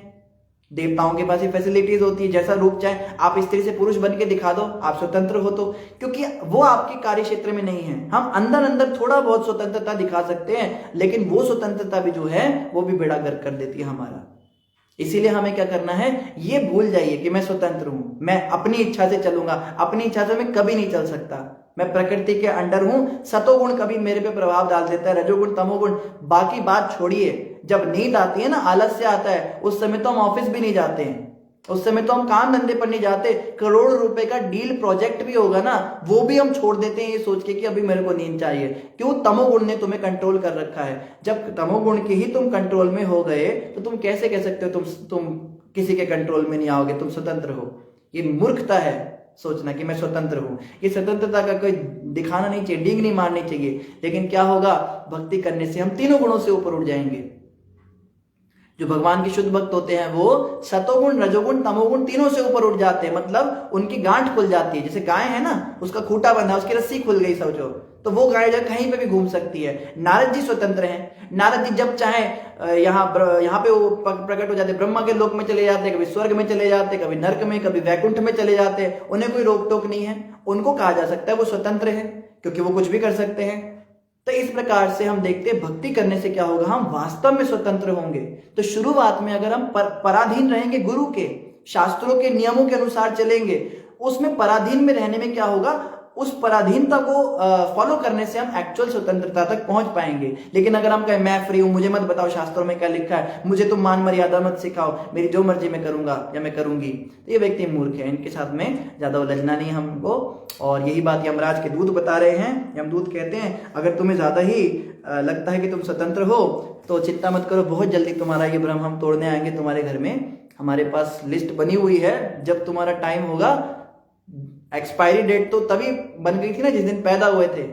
देवताओं के पास ये फैसिलिटीज होती है, जैसा रूप चाहे आप स्त्री से पुरुष बन के दिखा दो, आप स्वतंत्र हो तो, क्योंकि वो आपके कार्य क्षेत्र में नहीं है। हम अंदर अंदर थोड़ा बहुत स्वतंत्रता दिखा सकते हैं, लेकिन वो स्वतंत्रता भी जो है वो भी बेड़ा गर्क कर देती है हमारा। इसीलिए हमें क्या करना है, ये भूल जाइए कि मैं स्वतंत्र हूं, मैं अपनी इच्छा से चलूंगा, अपनी इच्छा से मैं कभी नहीं चल सकता, मैं प्रकृति के अंडर हूं। सतोगुण कभी मेरे पे प्रभाव डाल देता है, रजोगुण तमोगुण, बाकी बात छोड़िए। जब नींद आती है ना, आलस्य आता है, उस समय तो हम ऑफिस भी नहीं जाते हैं, उस समय तो हम काम धंधे पर नहीं जाते। करोड़ रुपए का डील प्रोजेक्ट भी होगा ना, वो भी हम छोड़ देते हैं ये सोच के कि अभी मेरे को नींद चाहिए। क्यों, तमोगुण ने तुम्हें कंट्रोल कर रखा है। जब तमोगुण के ही तुम कंट्रोल में हो गए तो तुम कैसे कह सकते हो तुम किसी के कंट्रोल में नहीं आओगे, तुम स्वतंत्र हो। ये मूर्खता है सोचना कि मैं स्वतंत्र हूं। ये स्वतंत्रता का कोई दिखाना नहीं चाहिए, डींग नहीं मारनी चाहिए। लेकिन क्या होगा, भक्ति करने से हम 3 गुणों से ऊपर उठ जाएंगे। जो भगवान के शुद्ध भक्त होते हैं वो सतोगुण, रजोगुण, तमोगुण तीनों से ऊपर उठ जाते हैं, मतलब उनकी गांठ खुल जाती है। जैसे गाय है ना, उसका खूंटा बंधा, उसकी रस्सी खुल गई समझो, तो वो गाय जब कहीं पे भी घूम सकती है। नारद जी स्वतंत्र हैं, नारद जी जब चाहे यहाँ पे वो प्रकट हो जाते, ब्रह्मा के लोक में चले जाते, कभी स्वर्ग में चले जाते, कभी नर्क में, कभी वैकुंठ में चले जाते, उन्हें कोई रोक टोक नहीं है। उनको कहा जा सकता है वो स्वतंत्र है, क्योंकि वो कुछ भी कर सकते हैं। तो तो इस प्रकार से हम देखते हैं भक्ति करने से क्या होगा, हम वास्तव में स्वतंत्र होंगे। तो शुरुआत में अगर हम पराधीन रहेंगे, गुरु के शास्त्रों के नियमों के अनुसार चलेंगे, उसमें पराधीन में रहने में क्या होगा, उस पराधीनता को फॉलो करने से हम एक्चुअल स्वतंत्रता तक पहुंच पाएंगे। लेकिन अगर हम कहें मैं फ्री हूं, मुझे मत बताओ शास्त्रों में क्या लिखा है, मुझे तुम मान मर्यादा मत सिखाओ, मेरी जो मर्जी मैं करूंगा या मैं करूंगी, तो ये व्यक्ति मूर्ख है। इनके साथ में ज्यादा उलझना नहीं हमको। और यही बात यमराज के दूत बता रहे हैं। यमदूत कहते हैं अगर तुम्हें ज्यादा ही लगता है कि तुम स्वतंत्र हो तो चिंता मत करो, बहुत जल्दी तुम्हारा ये भ्रम हम तोड़ने आएंगे तुम्हारे घर में। हमारे पास लिस्ट बनी हुई है, जब तुम्हारा टाइम होगा, एक्सपायरी डेट तो तभी बन गई थी ना जिस दिन पैदा हुए थे।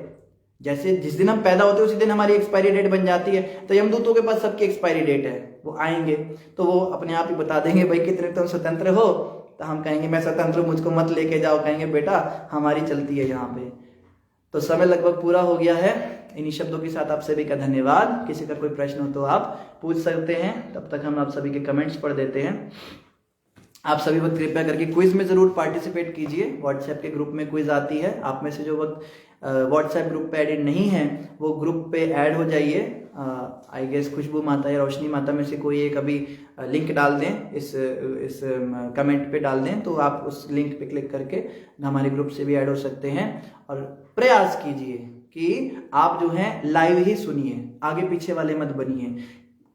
जैसे जिस दिन हम पैदा होते हैं उसी दिन हमारी एक्सपायरी डेट बन जाती है। तो यमदूतों के पास सबकी एक्सपायरी डेट है, वो आएंगे तो वो अपने आप ही बता देंगे भाई कितने तुम स्वतंत्र हो। तो हम कहेंगे मैं स्वतंत्र हूं, मुझको मत लेके जाओ। कहेंगे बेटा हमारी चलती है यहाँ पे। तो समय लगभग पूरा हो गया है। इन्हीं शब्दों के साथ आप सभी का धन्यवाद। किसी का कोई प्रश्न हो तो आप पूछ सकते हैं, तब तक हम आप सभी के कमेंट्स पढ़ देते हैं। आप सभी वक्त कृपया करके क्विज में जरूर पार्टिसिपेट कीजिए। व्हाट्सएप के ग्रुप में क्विज आती है। आप में से जो वक्त व्हाट्सएप ग्रुप पे एडेड नहीं है वो ग्रुप पे ऐड हो जाइए। आई गेस खुशबू माता या रोशनी माता में से कोई एक अभी लिंक डाल दें, इस कमेंट पे डाल दें, तो आप उस लिंक पे क्लिक करके हमारे ग्रुप से भी ऐड हो सकते हैं। और प्रयास कीजिए कि आप जो है लाइव ही सुनिए, आगे पीछे वाले मत बनिए,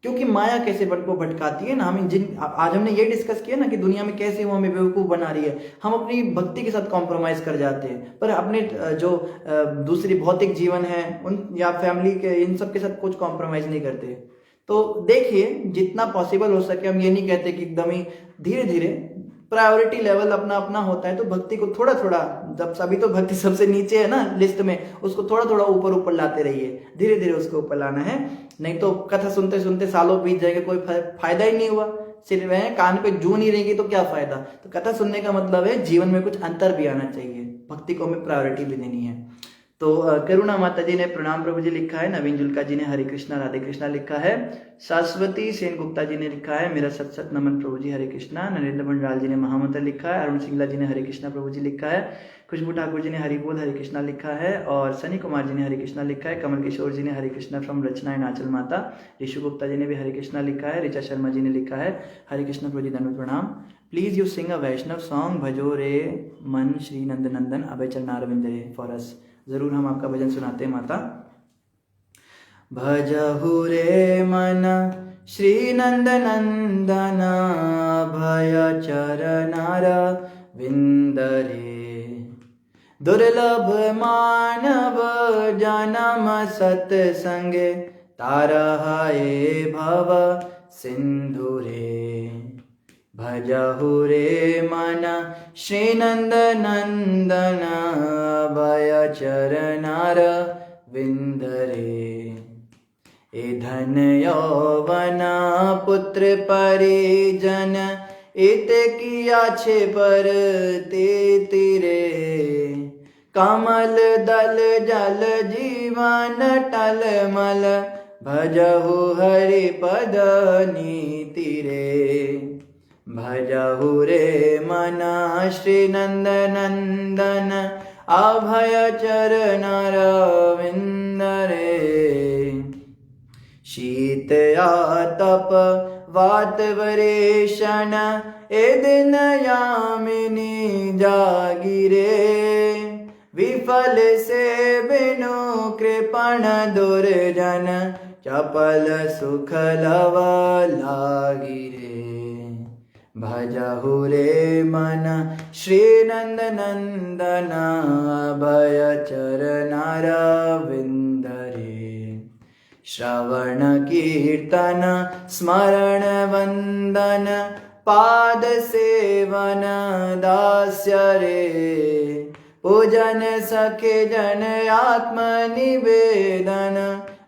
क्योंकि माया कैसे मन को भटकाती है ना। हम आज हमने ये डिस्कस किया ना कि दुनिया में कैसे वो हमें बेवकूफ बना रही है। हम अपनी भक्ति के साथ कॉम्प्रोमाइज कर जाते हैं, पर अपने जो दूसरी भौतिक जीवन है उन या फैमिली के इन सब के साथ कुछ कॉम्प्रोमाइज नहीं करते। तो देखिए जितना पॉसिबल हो सके, हम ये नहीं कहते कि एकदम ही, धीरे धीरे प्रायोरिटी लेवल अपना अपना होता है। तो भक्ति को थोड़ा थोड़ा, जब सभी तो भक्ति सबसे नीचे है ना लिस्ट में, उसको थोड़ा थोड़ा ऊपर ऊपर लाते रहिए, धीरे धीरे उसको ऊपर लाना है। नहीं तो कथा सुनते सुनते सालों बीत जाएगा, कोई फायदा ही नहीं हुआ। सिर्फ वह कान पे जू नहीं रहेगी तो क्या फायदा। तो कथा सुनने का मतलब है जीवन में कुछ अंतर भी आना चाहिए, भक्ति को हमें प्रायोरिटी भी देनी है। तो करुणा माता जी ने प्रणाम प्रभु जी लिखा है, नवीन जुल्का जी ने हरे कृष्णा राधे कृष्णा लिखा है, शाश्वती सेन गुप्ता जी ने लिखा है मेरा सत सत नमन प्रभु जी हरे कृष्णा, नरेंद्र भंडाल जी ने महामंत्र लिखा है, अरुण सिंगला जी ने हरे कृष्णा प्रभु जी लिखा है, खुशबू ठाकुर जी ने हरि बोल हरे कृष्णा लिखा है, और सनी कुमार जी ने हरे कृष्णा लिखा है, कमल किशोर जी ने Hare Krishna from Rachna and आंचल माता, ऋषु गुप्ता जी ने भी हरे कृष्णा लिखा है, ऋचा शर्मा जी ने लिखा है हरे कृष्णा प्रभु जी धन्यवाद प्रणाम। Please you sing a Vaishnav song भजो रे मन श्री नंद नंदन अभय चरणारविंद रे फॉर अस। जरूर हम आपका भजन सुनाते हैं माता। भजहु रे मन श्री नंद नंदन भय चरनार विंद रे, दुर्लभ मानव जन्म सत्संग तारहाए भव सिंधु रे। भजहु रे मन श्री नंद नंदन भय चरनार विंद रे। ए धन यौवन पुत्र परिजन इत किया छे पर ते तीरे, कमल दल जल जीवन टलमल भजहु हरि पद नीति रे। भजहु रे मन श्री नंद नंदन अभय चरनार विंद रे। शीत आतप वात वरेशन ए दिन यामिनी जागिरे, विफल से बिनु कृपण दुर्जन चपल सुख लव लागिरे। भजहु रे मन श्री नंद नंदन अभय चरनार विंद रे। श्रवण कीर्तन स्मरण वंदन पाद सेवन दास्य रे, पूजन सखे जन आत्म निवेदन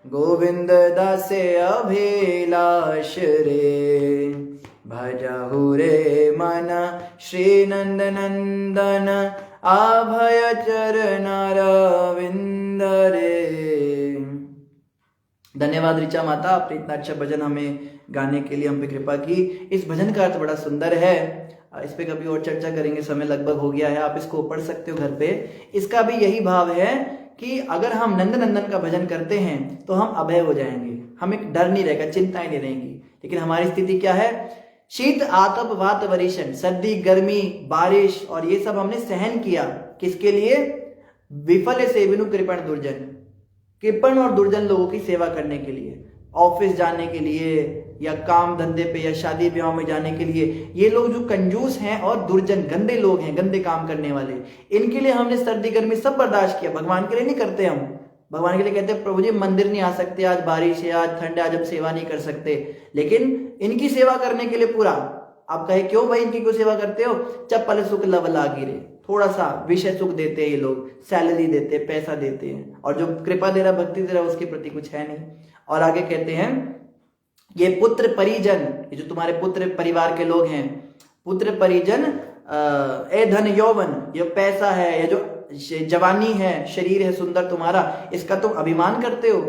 गोविंद दासे अभिलाष रे। भजहु रे मन श्री नंद नंदन अभय चरनार विंद रे। धन्यवाद ऋचा माता, आपने इतना अच्छा भजन हमें गाने के लिए हम पे कृपा की। इस भजन का अर्थ बड़ा सुंदर है, इस पे कभी और चर्चा करेंगे, समय लगभग हो गया है। आप इसको पढ़ सकते हो घर पे। इसका भी यही भाव है कि अगर हम नंदनंदन का भजन करते हैं तो हम अभय हो जाएंगे, हमें डर नहीं रहेगा, चिंताएं नहीं रहेंगी। लेकिन हमारी स्थिति क्या है? शीत आतप वात वरिशन, सर्दी गर्मी बारिश और ये सब हमने सहन किया। किसके लिए? विफल सेविनु कृपण दुर्जन, कृपण और दुर्जन लोगों की सेवा करने के लिए, ऑफिस जाने के लिए या काम धंधे पे या शादी ब्याह में जाने के लिए। ये लोग जो कंजूस हैं और दुर्जन गंदे लोग हैं, गंदे काम करने वाले, इनके लिए हमने सर्दी गर्मी सब बर्दाश्त किया। भगवान के लिए नहीं करते हम, भगवान के लिए कहते हैं प्रभु जी मंदिर नहीं आ सकते, आज बारिश है, आज ठंड है, आज हम सेवा नहीं कर सकते, लेकिन इनकी सेवा करने के लिए पूरा। आप कहे क्यों भाई इनकी क्यों सेवा करते हो? चप्पल सुख लव लागी रे, थोड़ा सा विषय सुख देते हैं ये लोग, सैलरी देते हैं, पैसा देते हैं, और जो कृपा दे रहा भक्ति दे रहा उसके प्रति कुछ है नहीं। और आगे कहते हैं ये पुत्र परिजन, ये जो तुम्हारे पुत्र परिवार के लोग हैं, पुत्र परिजन ए धन यौवन, ये पैसा है, ये जो जवानी है, शरीर है सुंदर तुम्हारा, इसका तुम अभिमान करते हो।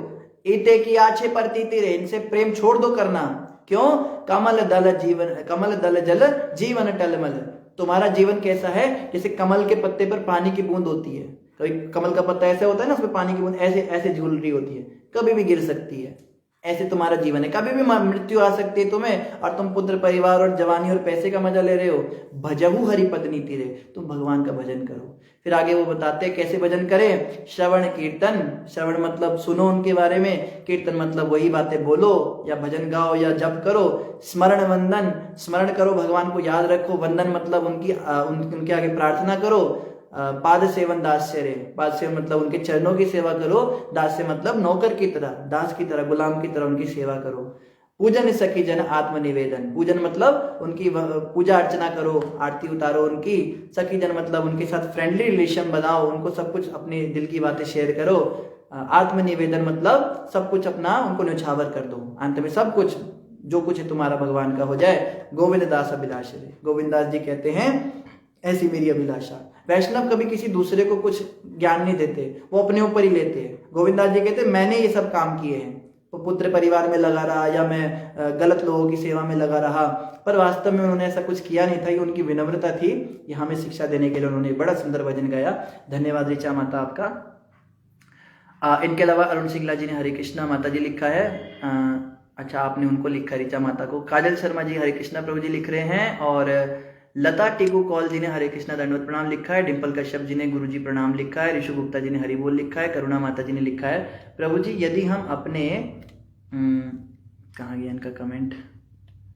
इते की आछे प्रतीति रे, इनसे प्रेम छोड़ दो करना। क्यों? कमल दल जीवन, कमल दल जल जीवन टलमल, तुम्हारा जीवन कैसा है? जैसे कमल के पत्ते पर पानी की बूंद होती है, कभी कमल का पत्ता ऐसे होता है ना, उसमें पानी की बूंद ऐसे ऐसे झूल रही होती है, कभी भी गिर सकती है। ऐसे तुम्हारा जीवन है, कभी भी मृत्यु आ सकती है तुम्हें, और तुम पुत्र परिवार और जवानी और पैसे का मजा ले रहे हो। भजहु हरि पत्नी तीरे, तुम भगवान का भजन करो। फिर आगे वो बताते हैं कैसे भजन करें। श्रवण कीर्तन, श्रवण मतलब सुनो उनके बारे में, कीर्तन मतलब वही बातें बोलो या भजन गाओ या जप करो। स्मरण वंदन, स्मरण करो, भगवान को याद रखो। वंदन मतलब उनके आगे प्रार्थना करो। पाद सेवन दास्य रे, पाद सेवन मतलब उनके चरणों की सेवा करो। दास्य मतलब नौकर की तरह, दास की तरह, गुलाम की तरह उनकी सेवा करो। पूजन सखी जन आत्मनिवेदन, पूजन मतलब उनकी पूजा अर्चना करो, आरती उतारो उनकी। सखी जन मतलब उनके साथ फ्रेंडली रिलेशन बनाओ, उनको सब कुछ अपने दिल की बातें शेयर करो। आत्मनिवेदन मतलब सब कुछ अपना उनको न्यौछावर कर दो, अंत में सब कुछ जो कुछ है तुम्हारा भगवान का हो जाए। गोविंद दास अभिलाषा रे, गोविंद दास जी कहते हैं ऐसी मेरी अभिलाषा। वैष्णव कभी किसी दूसरे को कुछ ज्ञान नहीं देते, वो अपने ऊपर ही लेते हैं। गोविंद दास जी कहते हैं मैंने ये सब काम किए हैं, तो पुत्र परिवार में लगा रहा या मैं गलत लोगों की सेवा में लगा रहा, पर वास्तव में उन्होंने ऐसा कुछ किया नहीं था। ये उनकी विनम्रता थी, ये हमें शिक्षा देने के लिए उन्होंने बड़ा सुंदर भजन गाया। धन्यवाद ऋचा माता आपका। इनके अलावा अरुण सिंगला जी ने हरे कृष्णा माता जी लिखा है। अच्छा, आपने उनको लिखा ऋचा माता को। काजल शर्मा जी हरे कृष्णा प्रभु जी लिख रहे हैं, और लता टिकू कौल जी ने हरे कृष्णा दंडवत प्रणाम लिखा है। डिम्पल कश्यप जी ने गुरु जी प्रणाम लिखा है। ऋषु गुप्ता जी ने हरि बोल लिखा है। करुणा माता जी ने लिखा है प्रभु जी यदि हम अपने कहाँ गया इनका कमेंट,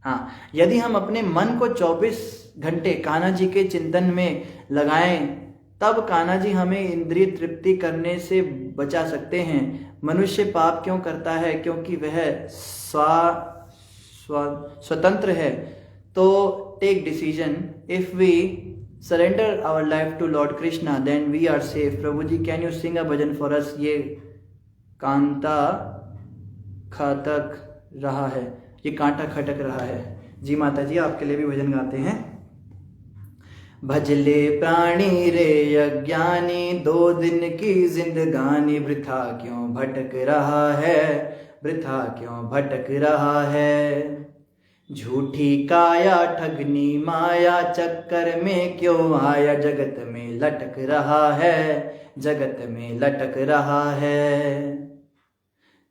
हाँ, यदि हम अपने मन को 24 घंटे कान्हा जी के चिंतन में लगाएं तब कान्हा जी हमें इंद्रिय तृप्ति करने से बचा सकते हैं। मनुष्य पाप क्यों करता है? क्योंकि वह स्वतंत्र है। तो take decision. If we surrender our life to Lord Krishna, then we are safe. Prabhu ji can you sing a bhajan for us? ये कांता खटक रहा है, ये कांटा खटक रहा है। जी माता जी आपके लिए भी भजन गाते हैं। भजले प्राणी रे अज्ञानी, 2 दिन की जिंदगानी, वृथा क्यों भटक रहा है, वृथा क्यों भटक रहा है। झूठी काया ठगनी माया, चक्कर में क्यों आया, जगत में लटक रहा है, जगत में लटक रहा है।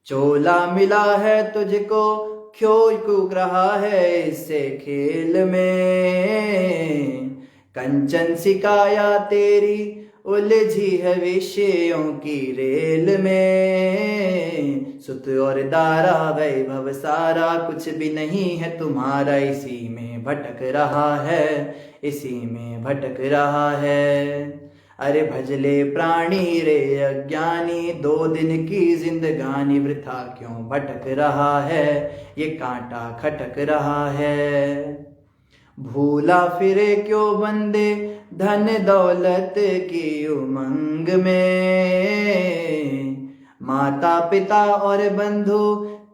चोला मिला है तुझको क्यों कूक रहा है, इससे खेल में कंचन सिकाया तेरी, उलझी है विषयों की रेल में। सुत और दारा वैभव सारा, कुछ भी नहीं है तुम्हारा, इसी में भटक रहा है, इसी में भटक रहा है। अरे भजले प्राणी रे अज्ञानी, 2 दिन की जिंदगानी, वृथा क्यों भटक रहा है, ये कांटा खटक रहा है। भूला फिरे क्यों बंदे धन दौलत की उमंग में, माता पिता और बंधु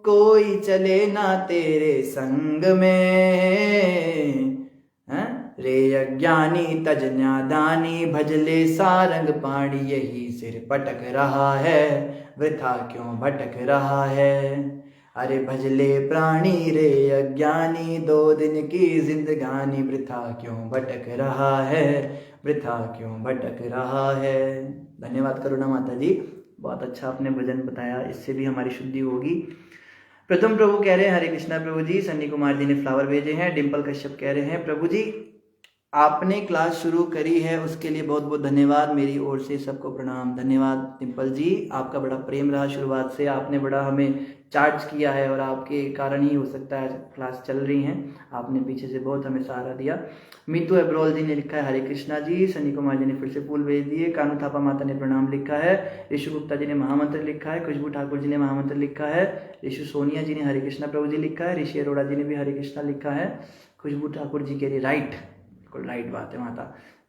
कोई चले ना तेरे संग में। रे अज्ञानी तजन्या दानी, भजले सारंग पाणी, यही सिर पटक रहा है, वृथा क्यों भटक रहा है। अरे भजले प्राणी रे अज्ञानी, 2 दिन की जिंदगानी, वृथा क्यों भटक रहा है, वृथा क्यों भटक रहा है। धन्यवाद करुणा माता जी, बहुत अच्छा आपने भजन बताया, इससे भी हमारी शुद्धि होगी। प्रथम प्रभु कह रहे हैं हरे कृष्णा प्रभु जी। सन्नी कुमार जी ने फ्लावर भेजे हैं। डिम्पल कश्यप कह रहे हैं प्रभु जी आपने क्लास शुरू करी है उसके लिए बहुत बहुत धन्यवाद, मेरी ओर से सबको प्रणाम। धन्यवाद डिम्पल जी, आपका बड़ा प्रेम रहा शुरुआत से, आपने बड़ा हमें चार्ज किया है और आपके कारण ही हो सकता है क्लास चल रही हैं, आपने पीछे से बहुत हमें सहारा दिया। मीतू एब्रोल जी ने लिखा है हरे कृष्णा जी। सनी कुमार जी ने फिर से फूल भेज दिए। कानू थापा माता ने प्रणाम लिखा है। ऋषु गुप्ता जी ने महामंत्र लिखा है। खुशबू ठाकुर जी ने महामंत्र लिखा है। ऋषु सोनिया जी ने हरे कृष्णा प्रभु जी लिखा है। ऋषि अरोड़ा जी ने भी हरे कृष्णा लिखा है। खुशबू ठाकुर जी कह रही राइट, राइट बात है माता।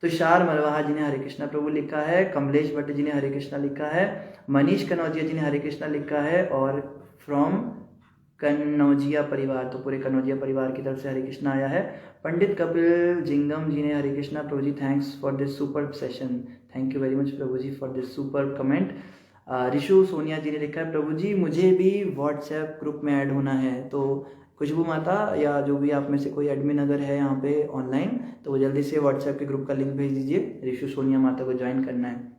तुषार मरवाहा जी ने हरे कृष्णा प्रभु लिखा है। कमलेश भट्ट जी ने हरे कृष्णा लिखा है। मनीष कनौजिया जी ने हरे कृष्णा लिखा है। और फ्रॉम कनौजिया परिवार, तो पूरे कनौजिया परिवार की तरफ से हरे कृष्णा आया है। पंडित कपिल जिंगम जी ने Hare Krishna Prabhu ji, thanks for this super session, thank you very much Prabhu ji for this super comment. Rishu Sonia ji ने लिखा है प्रभु जी मुझे भी व्हाट्सएप ग्रुप में ऐड होना है। तो खुशबू माता या जो भी आप में से कोई एडमिन अगर है यहाँ पे ऑनलाइन, तो वो जल्दी से व्हाट्सएप के ग्रुप का लिंक भेज दीजिए, ऋषु सोनिया माता को ज्वाइन करना है।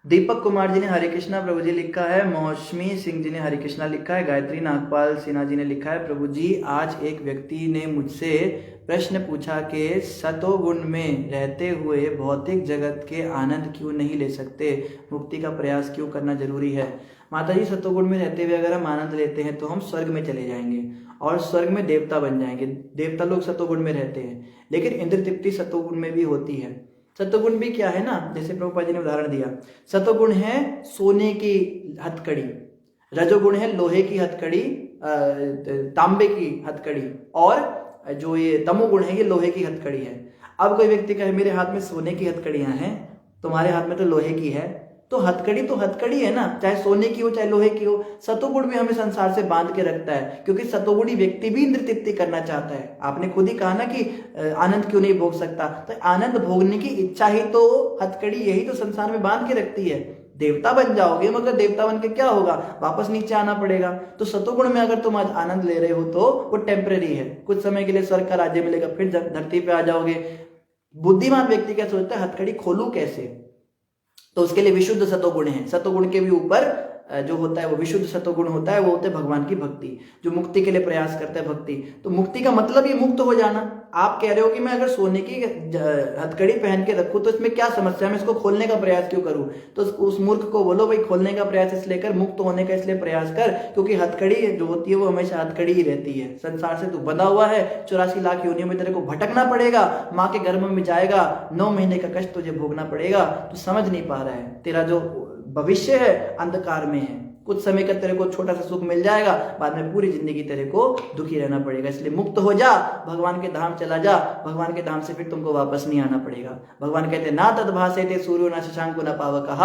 दीपक कुमार जी ने हरे कृष्णा प्रभु जी लिखा है। मौसमी सिंह जी ने हरे कृष्णा लिखा है। गायत्री नागपाल सिन्हा जी ने लिखा है प्रभु जी आज एक व्यक्ति ने मुझसे प्रश्न पूछा कि सतोगुण में रहते हुए भौतिक जगत के आनंद क्यों नहीं ले सकते, मुक्ति का प्रयास क्यों करना जरूरी है। माता जी सतोगुण में रहते हुए अगर हम आनंद लेते हैं तो हम स्वर्ग में चले जाएंगे और स्वर्ग में देवता बन जाएंगे। देवता लोग सतोगुण में रहते हैं, लेकिन इंद्र तृप्ति सतोगुण में भी होती है। सतोगुण भी क्या है ना, जैसे प्रभुपाद जी ने उदाहरण दिया, सतोगुण है सोने की हथकड़ी, रजोगुण है लोहे की हथकड़ी, तांबे की हथकड़ी, और जो ये तमोगुण है ये लोहे की हथकड़ी है। अब कोई व्यक्ति कहे मेरे हाथ में सोने की हथकड़ियां हैं, तुम्हारे हाथ में तो लोहे की है, तो हथकड़ी है ना, चाहे सोने की हो चाहे लोहे की हो। सतोगुण भी हमें संसार से बांध के रखता है, क्योंकि सतोगुणी व्यक्ति भी इंद्र तृप्ति करना चाहता है। आपने खुद ही कहा ना कि आनंद क्यों नहीं भोग सकता, तो आनंद भोगने की इच्छा ही तो हथकड़ी, यही तो संसार में बांध के रखती है। देवता बन जाओगे मगर देवता बन के क्या होगा, वापस नीचे आना पड़ेगा। तो सतोगुण में अगर तुम आज आनंद ले रहे हो तो वो टेम्परेरी है, कुछ समय के लिए स्वर्ग का राज्य मिलेगा, फिर धरती पे आ जाओगे। बुद्धिमान व्यक्ति क्या सोचता है, हथकड़ी खोलूं कैसे, तो उसके लिए विशुद्ध सतोगुण है। सतोगुण के भी ऊपर जो होता है वो विशुद्ध सतोगुण होता है, वो होता है भगवान की भक्ति, जो मुक्ति के लिए प्रयास करता है भक्ति। तो मुक्ति का मतलब ये मुक्त हो जाना। आप कह रहे हो कि मैं अगर सोने की हथकड़ी पहन के रखूं तो इसमें क्या समस्या है, मैं इसको खोलने का प्रयास क्यों करूं। तो उस मूर्ख को बोलो भाई खोलने का प्रयास इसलिए कर, मुक्त होने का इसलिए प्रयास कर, क्योंकि हथकड़ी जो होती है वो हमेशा हथकड़ी ही रहती है। संसार से तू बंधा हुआ है, 84 लाख योनियों में तेरे को भटकना पड़ेगा, माँ के गर्भ में जाएगा, 9 महीने का कष्ट तुझे भोगना पड़ेगा। तू समझ नहीं पा रहा है, तेरा जो भविष्य है अंधकार में है। कुछ समय का तेरे को छोटा सा सुख मिल जाएगा, बाद में पूरी जिंदगी तेरे को दुखी रहना पड़ेगा। इसलिए मुक्त हो जा, भगवान के धाम चला जा, भगवान के धाम से फिर तुमको वापस नहीं आना पड़ेगा। भगवान कहते ना तद्भासेते सूर्यो न शशांको न पावकः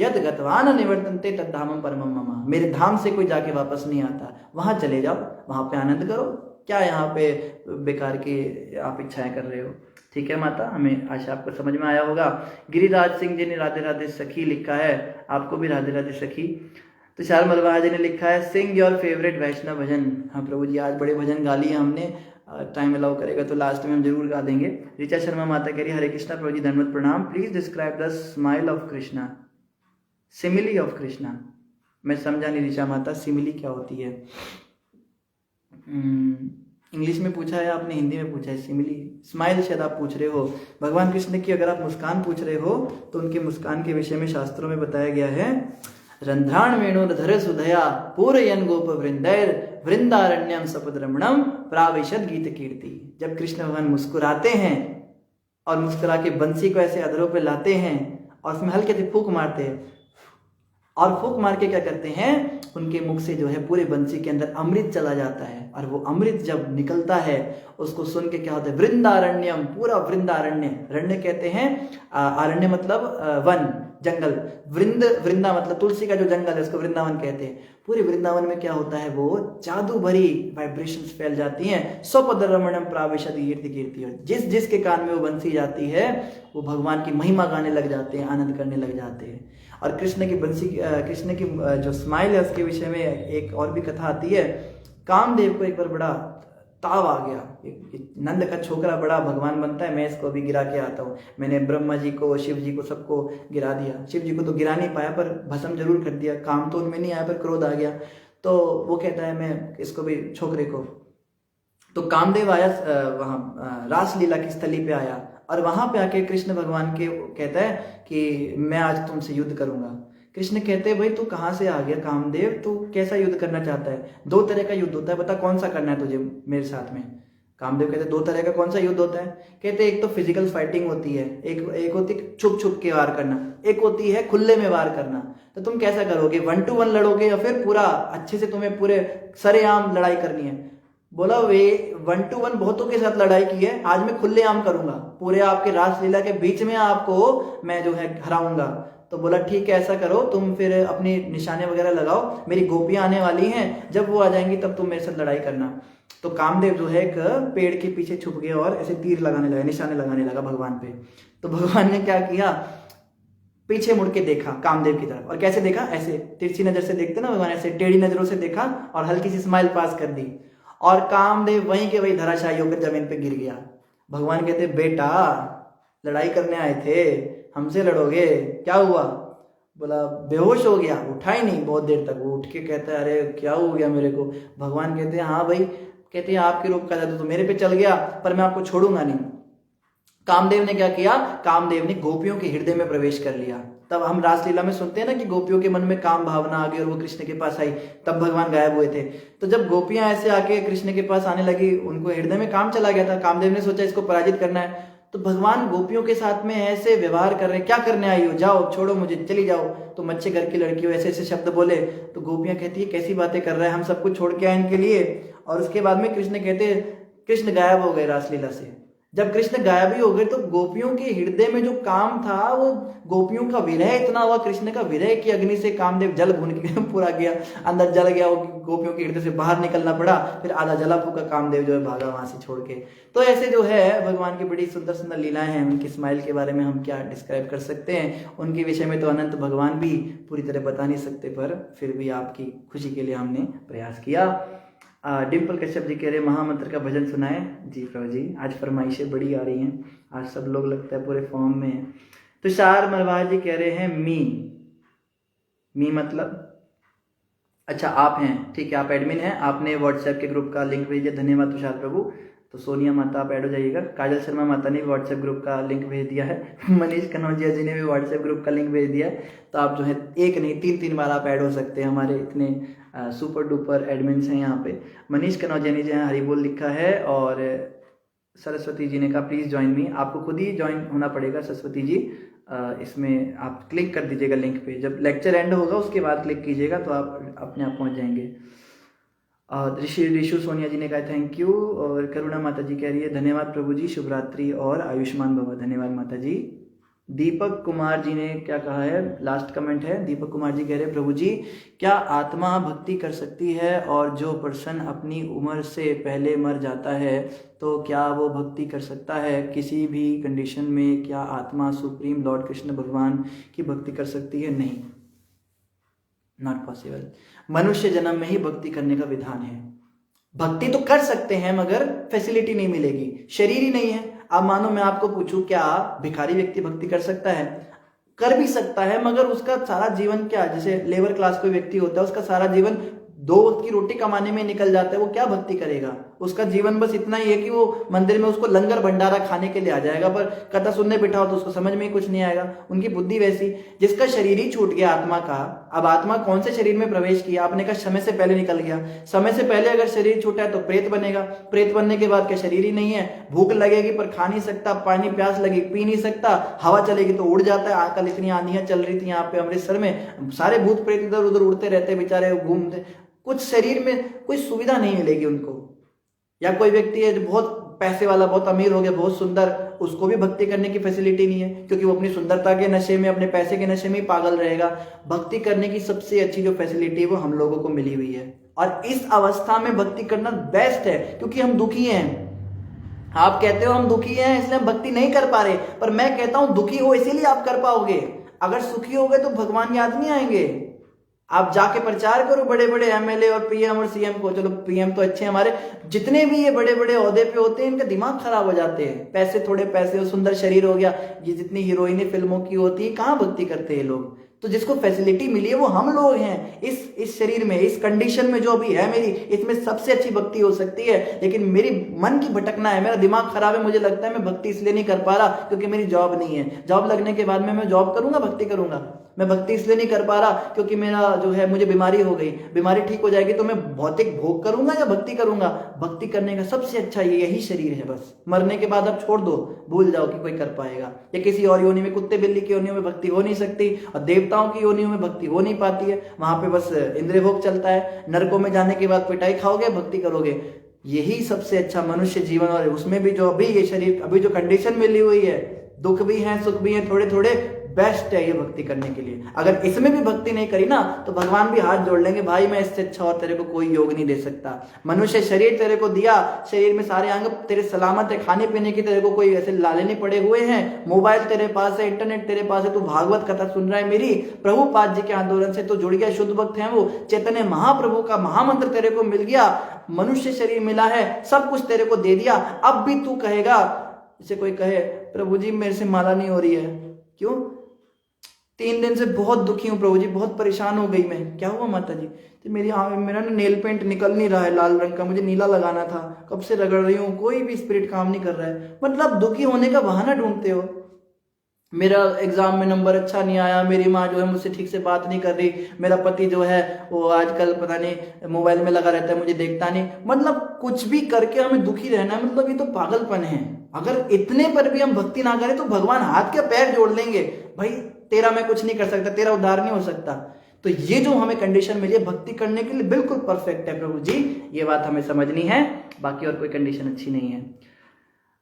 यद गतवान निवर्तन्ते तद्धामं परमं मम। मेरे धाम से कोई जाके वापस नहीं आता, वहां चले जाओ, वहां पे आनंद करो। क्या यहाँ पे बेकार की आप इच्छाएं कर रहे हो। ठीक है माता, हमें आशा आपको समझ में आया होगा। गिरिराज सिंह जी ने राधे राधे सखी लिखा है, आपको भी राधे राधे सखी। तुषार मलवाहा जी ने लिखा है सिंग योर फेवरेट वैष्णव भजन। हाँ प्रभु जी, आज बड़े भजन गा लिए हमने, टाइम अलाउ करेगा तो लास्ट में हम जरूर गा देंगे। ऋचा शर्मा माता कह रही हरे कृष्णा प्रभु जी धन्यवाद प्रणाम। Please describe the smile of Krishna, simile of Krishna. मैं समझा नहीं ऋचा माता, सिमिली क्या होती है। इंग्लिश में पूछा है आपने, हिंदी में पूछा है सिमिली। स्माइल शायद आप पूछ रहे हो, भगवान कृष्ण की अगर आप मुस्कान पूछ रहे हो तो उनकी मुस्कान के विषय में शास्त्रों में बताया गया है रंध्राण वेणुर्धर सुधया पूरयन गोप वृंदैर वृंदारण्यम सपद्रमणम प्राविशद गीत कीर्ति। जब कृष्ण भगवान मुस्कुराते हैं और मुस्कुरा के बंसी को ऐसे अधरों पे लाते हैं और उसमें हल्के से फूंक मारते हैं, और फूंक मार के क्या करते हैं, उनके मुख से जो है पूरे बंसी के अंदर अमृत चला जाता है। और वो अमृत जब निकलता है उसको सुन के क्या होता है, वृंदारण्यम, पूरा वृंदारण्य, रण्य कहते हैं आरण्य मतलब वन, जंगल, वृंदा मतलब तुलसी का जो जंगल है उसको वृंदावन कहते हैं। पूरे वृंदावन में क्या होता है, वो जादू भरी वाइब्रेशंस फैल जाती हैं। स्वपद रमणम प्राविशद कीर्ति कीर्ति, जिस जिसके कान में वो बंसी जाती है वो भगवान की महिमा गाने लग जाते हैं, आनंद करने लग जाते हैं। और कृष्ण की बंसी, कृष्ण की जो स्माइल है उसके विषय में एक और भी कथा आती है। कामदेव को एक बार बड़ा ताव आ गया, नंद का छोकरा बड़ा भगवान बनता है, मैं इसको अभी गिरा के आता हूँ। मैंने ब्रह्मा जी को, शिव जी को, सबको गिरा दिया। शिव जी को तो गिरा नहीं पाया पर भस्म जरूर कर दिया। काम तो उनमें नहीं आया पर क्रोध आ गया। तो वो कहता है मैं इसको भी, छोकरे को। तो कामदेव आया वहाँ रासलीला की स्थली पे आया और वहां पे आके कृष्ण भगवान के कहता है कि मैं आज तुमसे युद्ध करूंगा। कृष्ण कहते हैं भाई तू कहाँ से आ गया कामदेव, तू कैसा युद्ध करना चाहता है? 2 तरह का युद्ध होता है, बता कौन सा करना है तुझे मेरे साथ में। कामदेव कहते 2 तरह का कौन सा युद्ध होता है? कहते एक तो फिजिकल फाइटिंग होती है, एक होती है छुप छुप के वार करना, एक होती है खुले में वार करना। तो तुम कैसा करोगे, 1 to 1 लड़ोगे या फिर पूरा अच्छे से तुम्हें पूरे सरेआम लड़ाई करनी है? बोला वे 1 to 1 बहुतों के साथ लड़ाई की है, आज मैं खुलेआम करूंगा, पूरे आपके रासलीला के बीच में आपको मैं जो है हराऊंगा। तो बोला ठीक है ऐसा करो, तुम फिर अपनी निशाने वगैरह लगाओ, मेरी गोपियां आने वाली हैं, जब वो आ जाएंगी तब तुम मेरे साथ लड़ाई करना। तो कामदेव जो है एक पेड़ के पीछे छुप गया और ऐसे तीर लगाने लगा, निशाने लगाने लगा भगवान पे। तो भगवान ने क्या किया, पीछे मुड़ के देखा कामदेव की तरफ। और कैसे देखा, ऐसे तिरछी नजर से देखते ना भगवान, ऐसे टेढ़ी नजरों से देखा और हल्की सी स्माइल पास कर दी। और कामदेव वहीं के वहीं धराशायी होकर जमीन पे गिर गया। भगवान कहते बेटा लड़ाई करने आए थे, हमसे लड़ोगे, क्या हुआ? बोला बेहोश हो गया, उठा ही नहीं बहुत देर तक। वो उठ के कहता है अरे क्या हो गया मेरे को? भगवान कहते हैं हाँ भाई, कहते हैं आपके रूप का जादू तो मेरे पे चल गया पर मैं आपको छोड़ूंगा नहीं। कामदेव ने क्या किया, कामदेव ने गोपियों के हृदय में प्रवेश कर लिया। तब हम रासलीला में सुनते हैं ना कि गोपियों के मन में काम भावना आ गई और वो कृष्ण के पास आई, तब भगवान गायब हुए थे। तो जब गोपियां ऐसे आके कृष्ण के पास आने लगी, उनको हृदय में काम चला गया था। कामदेव ने सोचा इसको पराजित करना है, तो भगवान गोपियों के साथ में ऐसे व्यवहार कर रहे हैं, क्या करने आई हो, जाओ छोड़ो मुझे, चली जाओ, तुम अच्छे घर की लड़की हो, ऐसे ऐसे शब्द बोले। तो गोपियां कहती है कैसी बातें कर रहा है, हम सब कुछ छोड़ के आए इनके लिए। और उसके बाद में कृष्ण कहते, कृष्ण गायब हो गए रासलीला से। जब कृष्ण गायब ही हो गए तो गोपियों के हृदय में जो काम था, वो गोपियों का विरह इतना हुआ, कृष्ण का विरह की अग्नि से कामदेव जल भून के पूरा गया, अंदर जल गया, वो गोपियों के हृदय से बाहर निकलना पड़ा, फिर आधा जला फूका कामदेव जो है भागा वहां से छोड़ के। तो ऐसे जो है भगवान की बड़ी सुंदर सुंदर लीलाएं हैं। उनकी स्माइल के बारे में हम क्या डिस्क्राइब कर सकते हैं, उनके विषय में तो अनंत भगवान भी पूरी तरह बता नहीं सकते, पर फिर भी आपकी खुशी के लिए हमने प्रयास किया। डिम्पल कश्यप जी कह रहे महामंत्र का भजन सुनाए। जी प्रभु जी, आज फरमाइशें बड़ी आ रही हैं, आज सब लोग लगता है पूरे फॉर्म में हैं। तुषार मरवार जी कह रहे हैं मी मतलब अच्छा आप हैं, ठीक है आप एडमिन हैं, आपने व्हाट्सएप के ग्रुप का लिंक भेज दिया, धन्यवाद तुषार प्रभु। तो सोनिया माता आप ऐड हो जाइएगा। काजल शर्मा माता ने भी व्हाट्सएप ग्रुप का लिंक भेज दिया है। मनीष कनौजिया जी ने भी व्हाट्सएप ग्रुप का लिंक भेज दिया है। तो आप जो है एक नहीं 3 बार आप ऐड हो सकते हैं, हमारे इतने सुपर डुपर एडमिन्स हैं यहाँ पे। मनीष कनौजिया ने जो है हरी बोल लिखा है, और सरस्वती जी ने कहा प्लीज़ ज्वाइन मी। आपको खुद ही ज्वाइन होना पड़ेगा सरस्वती जी, इसमें आप क्लिक कर दीजिएगा लिंक पे, जब लेक्चर एंड होगा उसके बाद क्लिक कीजिएगा तो आप अपने आप पहुँच जाएंगे। ऋषु सोनिया जी ने कहा थैंक यू, और करुणा माता जी कह रही है धन्यवाद प्रभु जी, शुभ रात्रि और आयुष्मान भव। धन्यवाद माता जी। दीपक कुमार जी ने क्या कहा है, लास्ट कमेंट है, दीपक कुमार जी कह रहे हैं प्रभु जी क्या आत्मा भक्ति कर सकती है, और जो पर्सन अपनी उम्र से पहले मर जाता है तो क्या वो भक्ति कर सकता है किसी भी कंडीशन में? क्या आत्मा सुप्रीम लॉर्ड कृष्ण भगवान की भक्ति कर सकती है? नहीं, नॉट पॉसिबल। मनुष्य जन्म में ही भक्ति करने का विधान है। भक्ति तो कर सकते हैं मगर फैसिलिटी नहीं मिलेगी, शरीर ही नहीं है। अब मानो मैं आपको पूछूं क्या भिखारी व्यक्ति भक्ति कर सकता है? कर भी सकता है, मगर उसका सारा जीवन क्या, जैसे लेबर क्लास कोई व्यक्ति होता है, उसका सारा जीवन 2 वक्त की रोटी कमाने में निकल जाता है, वो क्या भक्ति करेगा? उसका जीवन बस इतना ही है कि वो मंदिर में उसको लंगर भंडारा खाने के लिए आ जाएगा, पर कथा सुनने बिठाओ तो उसको समझ में ही कुछ नहीं आएगा। उनकी बुद्धि वैसी, जिसका शरीर ही छूट गया आत्मा का। अब आत्मा कौन से शरीर में प्रवेश किया? आपने कहा समय से पहले निकल गया। समय से पहले अगर शरीर छूटा है तो प्रेत बनेगा, प्रेत बनने के बाद क्या शरीर ही नहीं है? भूख लगेगी पर खा नहीं सकता, पानी प्यास लगी पी नहीं सकता, हवा चलेगी तो उड़ जाता है। आजकल इतनी आंधियां चल रही थी यहाँ पे अमृतसर में, सारे भूत प्रेत इधर उधर उड़ते रहते बेचारे, घूमते। कुछ शरीर में कोई सुविधा नहीं मिलेगी उनको। या कोई व्यक्ति है जो बहुत पैसे वाला बहुत अमीर हो गया, बहुत सुंदर, उसको भी भक्ति करने की फैसिलिटी नहीं है, क्योंकि वो अपनी सुंदरता के नशे में, अपने पैसे के नशे में ही पागल रहेगा। भक्ति करने की सबसे अच्छी जो फैसिलिटी है वो हम लोगों को मिली हुई है, और इस अवस्था में भक्ति करना बेस्ट है, क्योंकि हम दुखी हैं। आप कहते हो हम दुखी हैं इसलिए हम भक्ति नहीं कर पा रहे, पर मैं कहता हूं दुखी हो इसीलिए आप कर पाओगे। अगर सुखी हो गए तो भगवान याद नहीं आएंगे। आप जाके प्रचार करो बड़े बड़े एमएलए और पीएम और सीएम को, चलो पीएम तो अच्छे हमारे, जितने भी ये बड़े बड़े ओहदे पे होते हैं इनका दिमाग खराब हो जाते हैं, पैसे थोड़े पैसे, सुंदर शरीर हो गया, ये जितनी हीरोइनें फिल्मों की होती है, कहाँ भक्ति करते हैं लोग। तो जिसको फैसिलिटी मिली है वो हम लोग हैं। इस शरीर में, इस कंडीशन में जो अभी है मेरी, इसमें सबसे अच्छी भक्ति हो सकती है। लेकिन मेरी मन की भटकना है, मेरा दिमाग खराब है, मुझे लगता है मैं भक्ति इसलिए नहीं कर पा रहा क्योंकि मेरी जॉब नहीं है। जॉब लगने के बाद में मैं जॉब करूंगा, भक्ति करूंगा। मैं भक्ति इसलिए नहीं कर पा रहा क्योंकि मेरा जो है, मुझे बीमारी हो गई, बीमारी ठीक हो जाएगी तो मैं भौतिक भोग करूंगा या भक्ति करूंगा। भक्ति करने का सबसे अच्छा यही शरीर है। बस मरने के बाद आप छोड़ दो, भूल जाओ कि कोई कर पाएगा। या किसी और योनि में, कुत्ते बिल्ली की योनियों में भक्ति हो नहीं सकती, और देवताओं की योनियों में भक्ति हो नहीं पाती है। वहां पे बस इंद्रिय भोग चलता है। नरकों में जाने के बाद पिटाई खाओगे, भक्ति करोगे। यही सबसे अच्छा मनुष्य जीवन। और उसमें भी जो अभी ये शरीर, अभी जो कंडीशन मिली हुई है, दुख भी है सुख भी है, थोड़े थोड़े, बेस्ट है ये भक्ति करने के लिए। अगर इसमें भी भक्ति नहीं करी ना तो भगवान भी हाथ जोड़ लेंगे, भाई मैं इससे अच्छा और तेरे को कोई योग नहीं दे सकता। मनुष्य शरीर तेरे को दिया, शरीर में सारे अंग तेरे सलामत है, खाने पीने की तेरे को कोई ऐसे लाले नहीं पड़े हुए हैं, मोबाइल तेरे पास है, इंटरनेट तेरे पास है, तू भागवत कथा सुन रहा है मेरी, प्रभुपाद जी के आंदोलन से तो जुड़ गया, शुद्ध भक्त है वो, चैतन्य महाप्रभु का महामंत्र तेरे को मिल गया, मनुष्य शरीर मिला है, सब कुछ तेरे को दे दिया। अब भी तू कहेगा, जैसे कोई कहे प्रभु जी मेरे से माला नहीं हो रही है, क्यों? 3 दिन से बहुत दुखी हूँ प्रभु जी, बहुत परेशान हो गई मैं। क्या हुआ माता जी? तो मेरा ना नेल पेंट निकल नहीं रहा है लाल रंग का, मुझे नीला लगाना था, कब से रगड़ रही हूँ, कोई भी स्पिरिट काम नहीं कर रहा है। मतलब दुखी होने का बहाना ढूंढते हो। मेरा एग्जाम में नंबर अच्छा नहीं आया, मेरी माँ जो है मुझसे ठीक से बात नहीं कर रही, मेरा पति जो है वो आजकल पता नहीं मोबाइल में लगा रहता है, मुझे देखता नहीं। मतलब कुछ भी करके हमें दुखी रहना है, मतलब ये तो पागलपन है। अगर इतने पर भी हम भक्ति ना करें तो भगवान हाथ के पैर जोड़ लेंगे, भाई तेरा मैं कुछ नहीं कर सकता, तेरा उद्धार नहीं हो सकता। तो ये जो हमें कंडीशन मिली है भक्ति करने के लिए बिल्कुल परफेक्ट है प्रभु जी, ये बात हमें समझनी है, बाकी और कोई कंडीशन अच्छी नहीं है।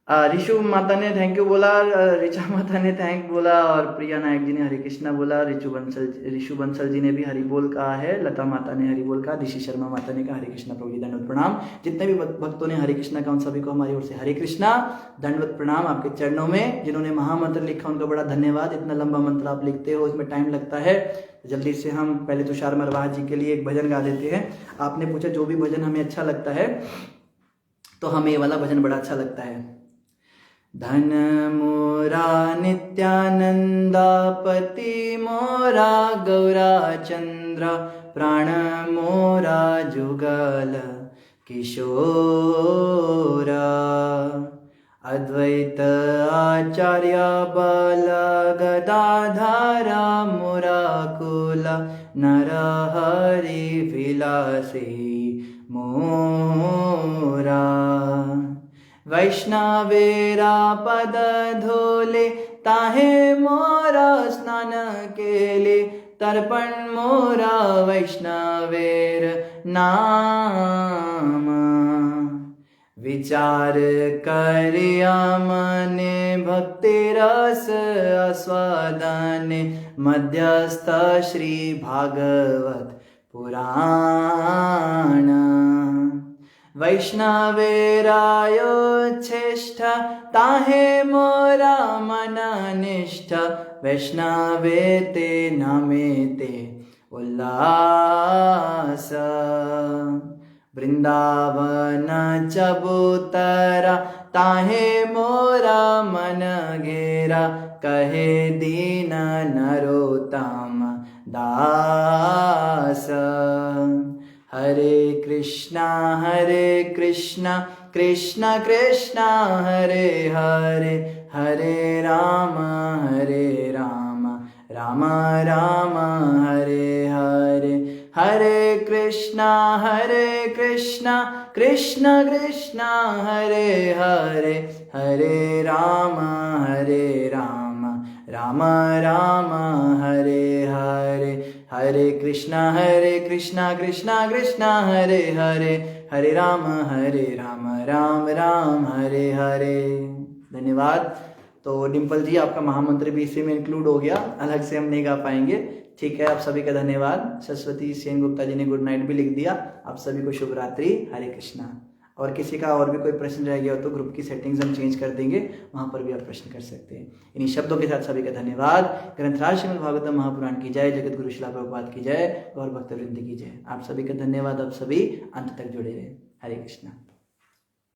रिशु माता ने थैंक यू बोला, रिचा माता ने थैंक बोला, और प्रिया नायक जी ने हरे कृष्णा बोला, रिशु बंसल जी ने भी हरि बोल कहा है, लता माता ने हरि बोल कहा, ऋषि शर्मा माता ने कहा हरे कृष्णा प्रभु जी दंडवत प्रणाम। जितने भी भक्तों ने हरे कृष्णा कहा उन सभी को हमारी ओर से हरे कृष्णा, दंडवत प्रणाम आपके चरणों में। जिन्होंने महामंत्र लिखा उनका बड़ा धन्यवाद। इतना लंबा मंत्र आप लिखते हो, इसमें टाइम लगता है, जल्दी से हम पहले तुषार मरवाहा जी के लिए एक भजन गा देते हैं। आपने पूछा जो भी भजन हमें अच्छा लगता है, तो हमें ये वाला भजन बड़ा अच्छा लगता है। धन मोरा नित्यानंदा, पति मोरा गौरा चंद्र, प्राण मोरा जुगल किशोरा, अद्वैत आचार्य बल गदाधरा, मोरा कुल नरहरि विलासी मोरा, वैष्णवेरा पद धोले, ताहे मोरा स्नान केले, तर्पण मोरा वैष्णवेर नाम, विचार करिया मने भक्ति रस आस्वादने, मध्यस्थ श्री भागवत पुराण, वैष्णवेरायोच्छिष्ठ, ताहे मोरा मन निष्ठ, वैष्णवे ते नामे ते उल्लास, वृंदावन चबूतरा, ताहे मोरा मन घेरा, कहे दीन नरोत्तम दास, हरे कृष्णा कृष्णा कृष्णा हरे हरे, हरे राम राम राम हरे हरे, हरे कृष्णा कृष्णा कृष्णा हरे हरे, हरे राम राम राम हरे हरे, हरे कृष्णा कृष्णा कृष्णा हरे हरे, हरे राम राम राम हरे हरे। धन्यवाद। तो डिम्पल जी, आपका महामंत्र भी इसी में इंक्लूड हो गया, अलग से हम नहीं गा पाएंगे। ठीक है, आप सभी का धन्यवाद। सरस्वती सेन गुप्ता जी ने गुड नाइट भी लिख दिया। आप सभी को शुभ रात्रि, हरे कृष्णा। और किसी का और भी कोई प्रश्न रह गया हो तो ग्रुप की सेटिंग्स हम चेंज कर देंगे, वहां पर भी आप प्रश्न कर सकते हैं। इन्हीं शब्दों के साथ सभी का धन्यवाद। ग्रंथराज श्रीमद् भागवतम महापुराण की जय, जगत गुरु श्रील प्रभुपाद की जय, गौर भक्त वृंद की जय। आप सभी का धन्यवाद। आप सभी अंत तक जुड़े रहे। हरे कृष्णा।